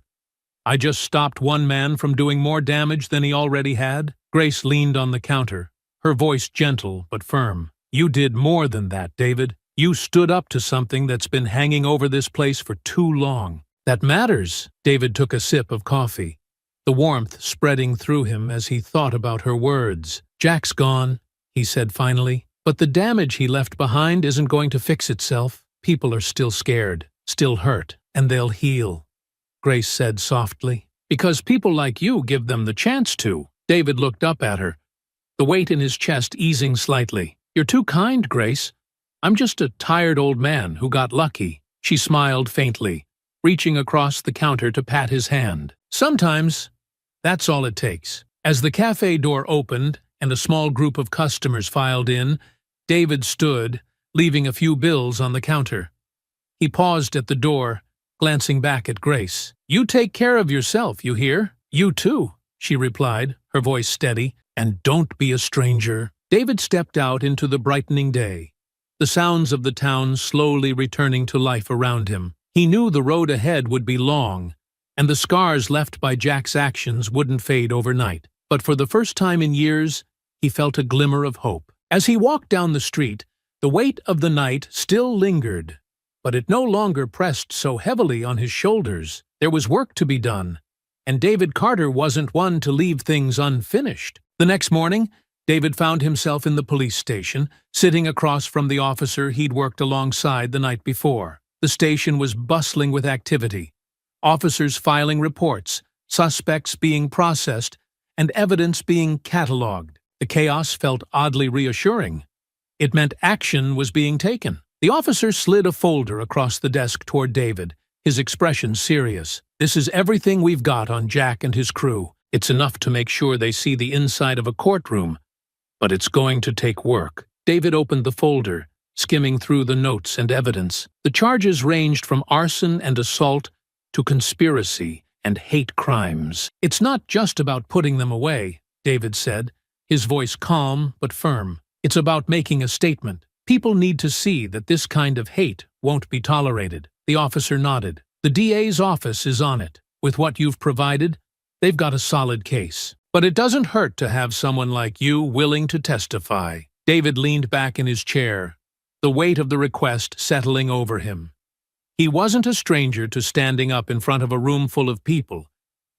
Speaker 1: I just stopped one man from doing more damage than he already had." Grace leaned on the counter, her voice gentle but firm. "You did more than that, David. You stood up to something that's been hanging over this place for too long." "That matters." David took a sip of coffee, the warmth spreading through him as he thought about her words. "Jack's gone," he said finally, "but the damage he left behind isn't going to fix itself. People are still scared, still hurt, and they'll heal," Grace said softly. "Because people like you give them the chance to." David looked up at her, the weight in his chest easing slightly. "You're too kind, Grace. I'm just a tired old man who got lucky." She smiled faintly, reaching across the counter to pat his hand. "Sometimes, that's all it takes." As the cafe door opened and a small group of customers filed in, David stood, leaving a few bills on the counter. He paused at the door, glancing back at Grace. "You take care of yourself, you hear?" "You too," she replied, her voice steady. "And don't be a stranger." David stepped out into the brightening day, the sounds of the town slowly returning to life around him. He knew the road ahead would be long, and the scars left by Jack's actions wouldn't fade overnight. But for the first time in years, he felt a glimmer of hope. As he walked down the street, the weight of the night still lingered, but it no longer pressed so heavily on his shoulders. There was work to be done, and David Carter wasn't one to leave things unfinished. The next morning, David found himself in the police station, sitting across from the officer he'd worked alongside the night before. The station was bustling with activity. officers filing reports, suspects being processed, and evidence being catalogued. The chaos felt oddly reassuring. It meant action was being taken. The officer slid a folder across the desk toward David, his expression serious. "This is everything we've got on Jack and his crew. It's enough to make sure they see the inside of a courtroom, but it's going to take work." David opened the folder, skimming through the notes and evidence. The charges ranged from arson and assault to conspiracy and hate crimes. "It's not just about putting them away," David said, his voice calm but firm. "It's about making a statement. People need to see that this kind of hate won't be tolerated." The officer nodded. "The DA's office is on it. With what you've provided, they've got a solid case. But it doesn't hurt to have someone like you willing to testify." David leaned back in his chair, the weight of the request settling over him. He wasn't a stranger to standing up in front of a room full of people,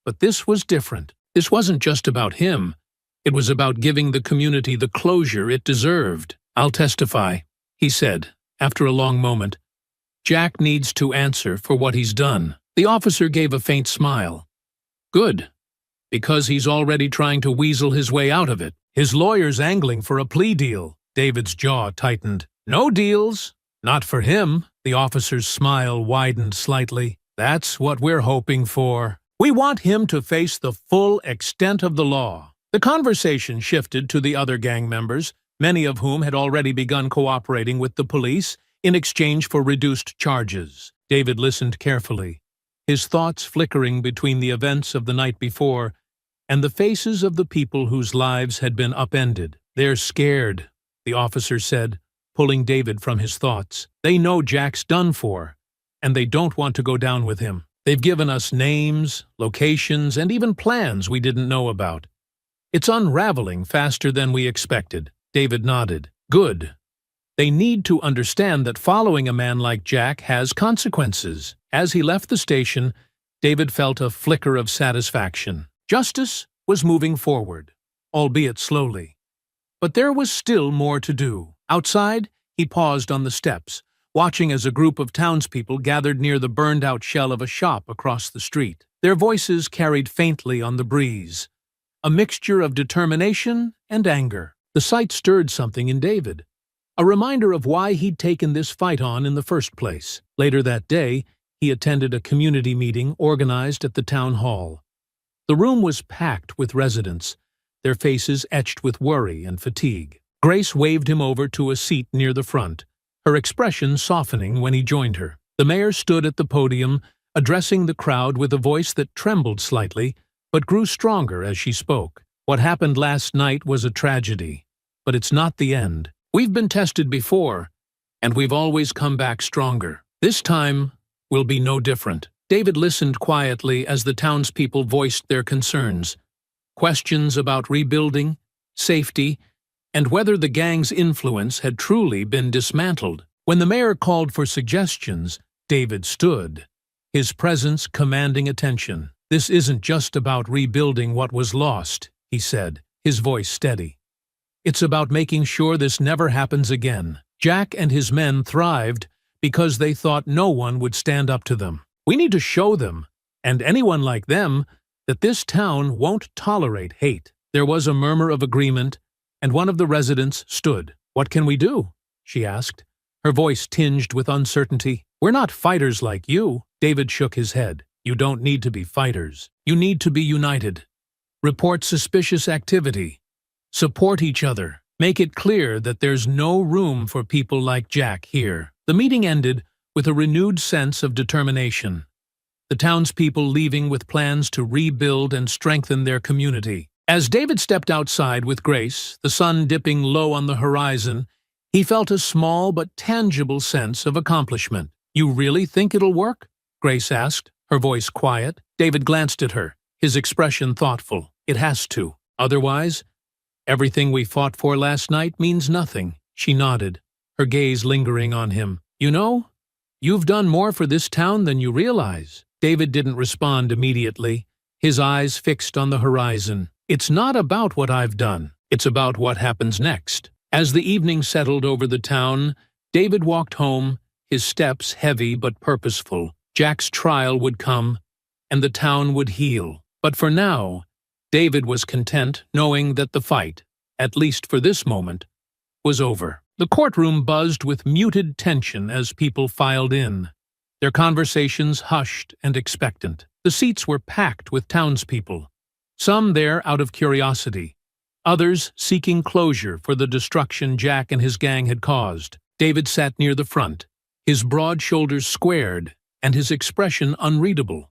Speaker 1: but this was different. This wasn't just about him. It was about giving the community the closure it deserved. "I'll testify," he said, after a long moment. "Jack needs to answer for what he's done." The officer gave a faint smile. "Good, because he's already trying to weasel his way out of it. His lawyer's angling for a plea deal." David's jaw tightened. "No deals. Not for him." The officer's smile widened slightly. "That's what we're hoping for. We want him to face the full extent of the law." The conversation shifted to the other gang members, many of whom had already begun cooperating with the police in exchange for reduced charges. David listened carefully, his thoughts flickering between the events of the night before and the faces of the people whose lives had been upended. "They're scared," the officer said, pulling David from his thoughts. "They know Jack's done for, and they don't want to go down with him. They've given us names, locations, and even plans we didn't know about. It's unraveling faster than we expected." David nodded. "Good. They need to understand that following a man like Jack has consequences." As he left the station, David felt a flicker of satisfaction. Justice was moving forward, albeit slowly. But there was still more to do. Outside, he paused on the steps, watching as a group of townspeople gathered near the burned-out shell of a shop across the street. Their voices carried faintly on the breeze, a mixture of determination and anger. The sight stirred something in David, a reminder of why he'd taken this fight on in the first place. Later that day, he attended a community meeting organized at the town hall. The room was packed with residents, their faces etched with worry and fatigue. Grace waved him over to a seat near the front, her expression softening when he joined her. The mayor stood at the podium, addressing the crowd with a voice that trembled slightly, but grew stronger as she spoke. "What happened last night was a tragedy, but it's not the end. We've been tested before, and we've always come back stronger. This time will be no different." David listened quietly as the townspeople voiced their concerns. Questions about rebuilding, safety, and whether the gang's influence had truly been dismantled. When the mayor called for suggestions, David stood, his presence commanding attention. "This isn't just about rebuilding what was lost," he said, his voice steady. "It's about making sure this never happens again. Jack and his men thrived because they thought no one would stand up to them. We need to show them, and anyone like them, that this town won't tolerate hate." There was a murmur of agreement, and one of the residents stood. "What can we do?" she asked, her voice tinged with uncertainty. "We're not fighters like you." David shook his head. "You don't need to be fighters. You need to be united. Report suspicious activity. Support each other. Make it clear that there's no room for people like Jack here." The meeting ended with a renewed sense of determination, the townspeople leaving with plans to rebuild and strengthen their community. As David stepped outside with Grace, the sun dipping low on the horizon, he felt a small but tangible sense of accomplishment. "You really think it'll work?" Grace asked, her voice quiet. David glanced at her, his expression thoughtful. "It has to. Otherwise, everything we fought for last night means nothing." She nodded, her gaze lingering on him. "You know, you've done more for this town than you realize." David didn't respond immediately, his eyes fixed on the horizon. "It's not about what I've done. It's about what happens next." As the evening settled over the town, David walked home, his steps heavy but purposeful. Jack's trial would come, and the town would heal. But for now, David was content knowing that the fight, at least for this moment, was over. The courtroom buzzed with muted tension as people filed in, their conversations hushed and expectant. The seats were packed with townspeople, some there out of curiosity, others seeking closure for the destruction Jack and his gang had caused. David sat near the front, his broad shoulders squared and his expression unreadable.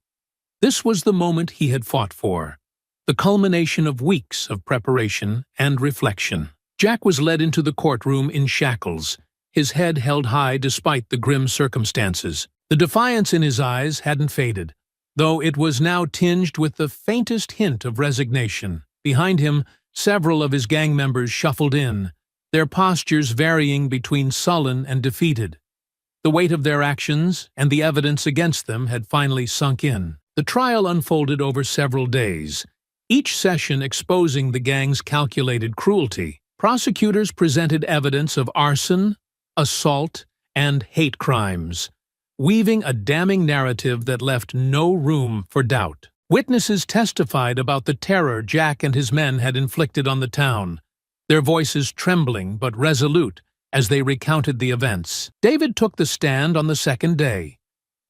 Speaker 1: This was the moment he had fought for, the culmination of weeks of preparation and reflection. Jack was led into the courtroom in shackles, his head held high despite the grim circumstances. The defiance in his eyes hadn't faded, though it was now tinged with the faintest hint of resignation. Behind him, several of his gang members shuffled in, their postures varying between sullen and defeated. The weight of their actions and the evidence against them had finally sunk in. The trial unfolded over several days, each session exposing the gang's calculated cruelty. Prosecutors presented evidence of arson, assault, and hate crimes, weaving a damning narrative that left no room for doubt. Witnesses testified about the terror Jack and his men had inflicted on the town, their voices trembling but resolute as they recounted the events. David took the stand on the second day,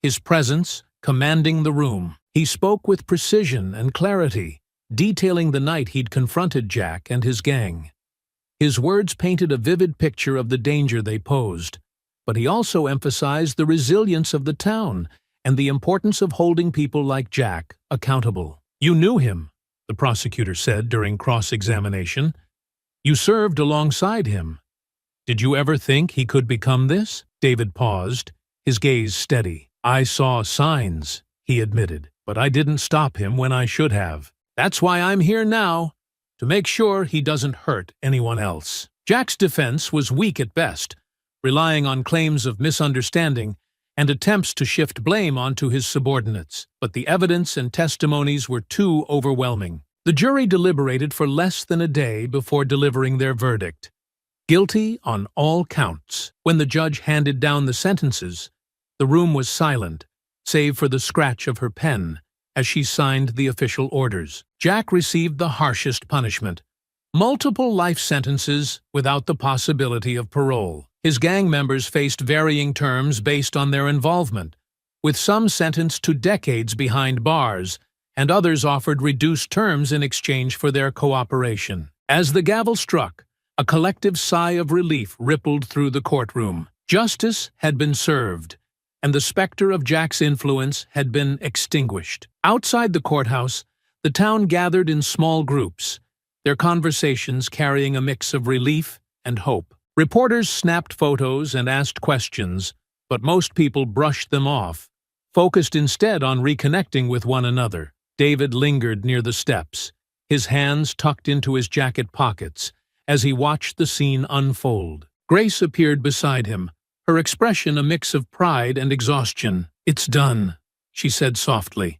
Speaker 1: his presence commanding the room. He spoke with precision and clarity, detailing the night he'd confronted Jack and his gang. His words painted a vivid picture of the danger they posed, but he also emphasized the resilience of the town and the importance of holding people like Jack accountable. "You knew him," the prosecutor said during cross-examination. "You served alongside him. Did you ever think he could become this?" David paused, his gaze steady. "I saw signs," he admitted, "but I didn't stop him when I should have. That's why I'm here now, to make sure he doesn't hurt anyone else." Jack's defense was weak at best, relying on claims of misunderstanding and attempts to shift blame onto his subordinates. But the evidence and testimonies were too overwhelming. The jury deliberated for less than a day before delivering their verdict. Guilty on all counts. When the judge handed down the sentences, the room was silent, save for the scratch of her pen as she signed the official orders. Jack received the harshest punishment, multiple life sentences without the possibility of parole. His gang members faced varying terms based on their involvement, with some sentenced to decades behind bars, and others offered reduced terms in exchange for their cooperation. As the gavel struck, a collective sigh of relief rippled through the courtroom. Justice had been served, and the specter of Jack's influence had been extinguished. Outside the courthouse, the town gathered in small groups, their conversations carrying a mix of relief and hope. Reporters snapped photos and asked questions, but most people brushed them off, focused instead on reconnecting with one another. David lingered near the steps, his hands tucked into his jacket pockets, as he watched the scene unfold. Grace appeared beside him, her expression a mix of pride and exhaustion. "It's done," she said softly.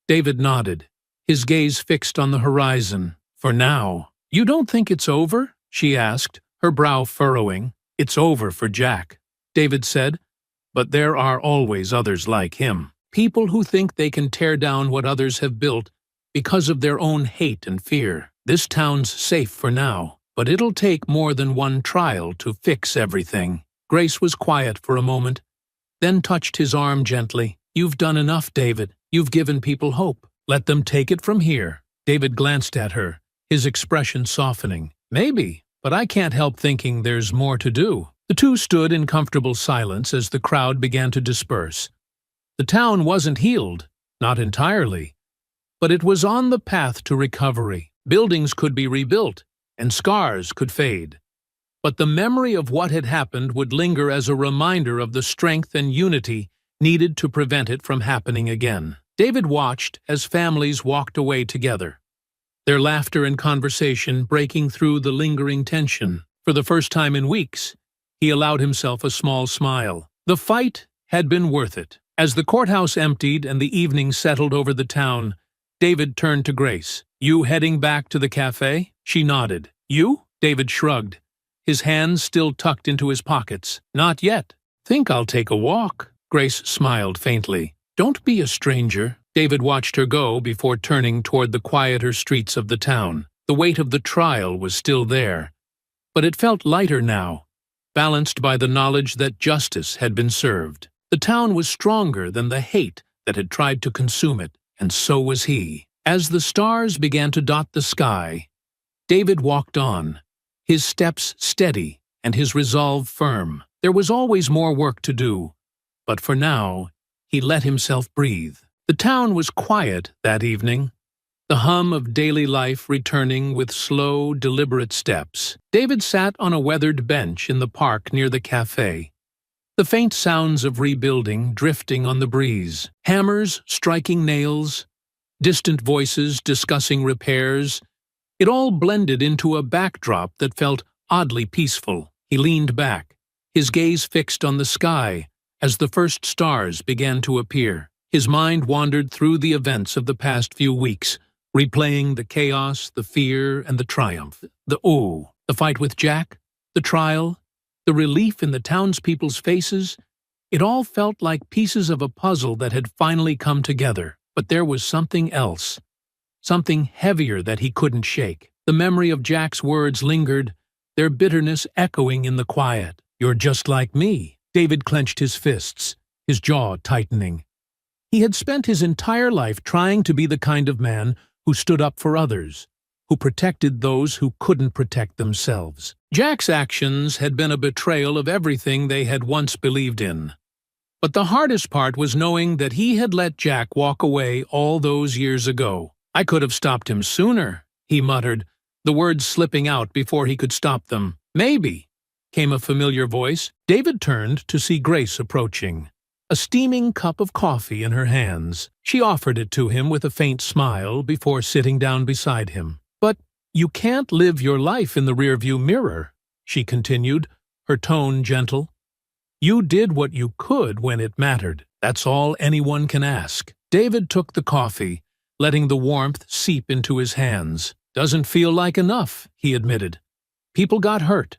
Speaker 1: David nodded, his gaze fixed on the horizon. "For now." "You don't think it's over?" she asked, her brow furrowing. "It's over for Jack," David said, "but there are always others like him. People who think they can tear down what others have built because of their own hate and fear. This town's safe for now, but it'll take more than one trial to fix everything." Grace was quiet for a moment, then touched his arm gently. "You've done enough, David. You've given people hope. Let them take it from here." David glanced at her, his expression softening. "Maybe, but I can't help thinking there's more to do." The two stood in comfortable silence as the crowd began to disperse. The town wasn't healed, not entirely, but it was on the path to recovery. Buildings could be rebuilt, and scars could fade. But the memory of what had happened would linger as a reminder of the strength and unity needed to prevent it from happening again. David watched as families walked away together, their laughter and conversation breaking through the lingering tension. For the first time in weeks, he allowed himself a small smile. The fight had been worth it. As the courthouse emptied and the evening settled over the town, David turned to Grace. "You heading back to the cafe?" She nodded. "You?" David shrugged, his hands still tucked into his pockets. "Not yet. Think I'll take a walk." Grace smiled faintly. "Don't be a stranger. David watched her go before turning toward the quieter streets of the town. The weight of the trial was still there, but it felt lighter now, balanced by the knowledge that justice had been served. The town was stronger than the hate that had tried to consume it, and so was he. As the stars began to dot the sky, David walked on, his steps steady and his resolve firm. There was always more work to do, but for now, he let himself breathe. The town was quiet that evening, the hum of daily life returning with slow, deliberate steps. David sat on a weathered bench in the park near the cafe, the faint sounds of rebuilding drifting on the breeze, hammers striking nails, distant voices discussing repairs. It all blended into a backdrop that felt oddly peaceful. He leaned back, his gaze fixed on the sky as the first stars began to appear. His mind wandered through the events of the past few weeks, replaying the chaos, the fear, and the triumph. The fight with Jack, the trial, the relief in the townspeople's faces. It all felt like pieces of a puzzle that had finally come together. But there was something else, something heavier that he couldn't shake. The memory of Jack's words lingered, their bitterness echoing in the quiet. "You're just like me." David clenched his fists, his jaw tightening. He had spent his entire life trying to be the kind of man who stood up for others, who protected those who couldn't protect themselves. Jack's actions had been a betrayal of everything they had once believed in. But the hardest part was knowing that he had let Jack walk away all those years ago. "I could have stopped him sooner," he muttered, the words slipping out before he could stop them. "Maybe," came a familiar voice. David turned to see Grace approaching, a steaming cup of coffee in her hands. She offered it to him with a faint smile before sitting down beside him. "But you can't live your life in the rearview mirror," she continued, her tone gentle. "You did what you could when it mattered. That's all anyone can ask." David took the coffee, letting the warmth seep into his hands. "Doesn't feel like enough," he admitted. "People got hurt.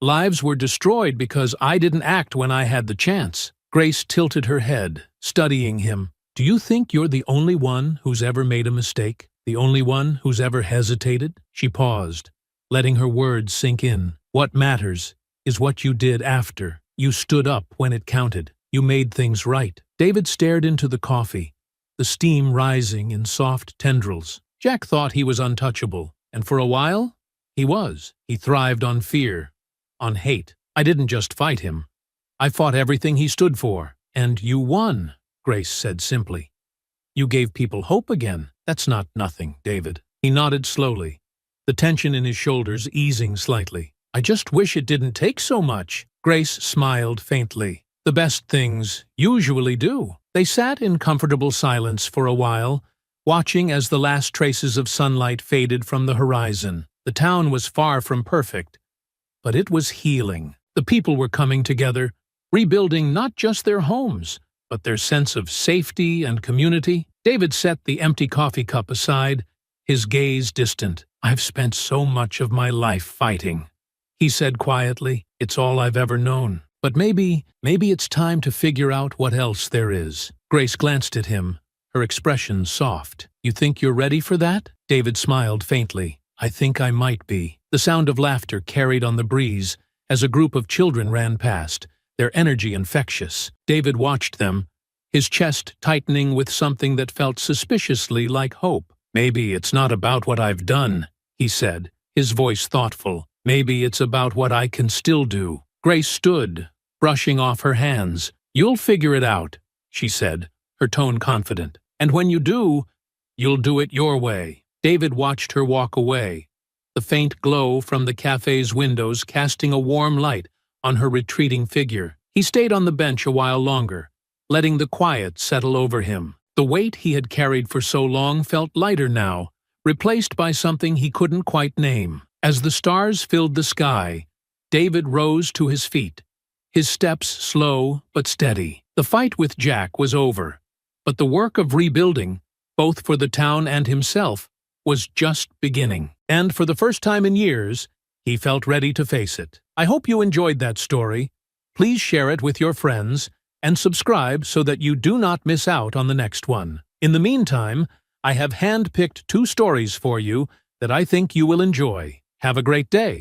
Speaker 1: Lives were destroyed because I didn't act when I had the chance." Grace tilted her head, studying him. "Do you think you're the only one who's ever made a mistake? The only one who's ever hesitated?" She paused, letting her words sink in. "What matters is what you did after. You stood up when it counted. You made things right." David stared into the coffee, the steam rising in soft tendrils. Jack thought he was untouchable, and for a while, he was. He thrived on fear, on hate. "I didn't just fight him. I fought everything he stood for." "And you won," Grace said simply. "You gave people hope again." "That's not nothing, David." He nodded slowly, the tension in his shoulders easing slightly. "I just wish it didn't take so much." Grace smiled faintly. "The best things usually do." They sat in comfortable silence for a while, watching as the last traces of sunlight faded from the horizon. The town was far from perfect, but it was healing. The people were coming together, rebuilding not just their homes, but their sense of safety and community. David set the empty coffee cup aside, his gaze distant. "I've spent so much of my life fighting," he said quietly. "It's all I've ever known. But maybe it's time to figure out what else there is." Grace glanced at him, her expression soft. "You think you're ready for that?" David smiled faintly. "I think I might be." The sound of laughter carried on the breeze as a group of children ran past, their energy infectious. David watched them, his chest tightening with something that felt suspiciously like hope. "Maybe it's not about what I've done," he said, his voice thoughtful. "Maybe it's about what I can still do." Grace stood, brushing off her hands. "You'll figure it out," she said, her tone confident. "And when you do, you'll do it your way." David watched her walk away, the faint glow from the cafe's windows casting a warm light on her retreating figure. He stayed on the bench a while longer, letting the quiet settle over him. The weight he had carried for so long felt lighter now, replaced by something he couldn't quite name. As the stars filled the sky, David rose to his feet, his steps slow but steady. The fight with Jack was over, but the work of rebuilding, both for the town and himself, was just beginning. And for the first time in years, he felt ready to face it. I hope you enjoyed that story. Please share it with your friends and subscribe so that you do not miss out on the next one. In the meantime, I have hand-picked 2 stories for you that I think you will enjoy. Have a great day.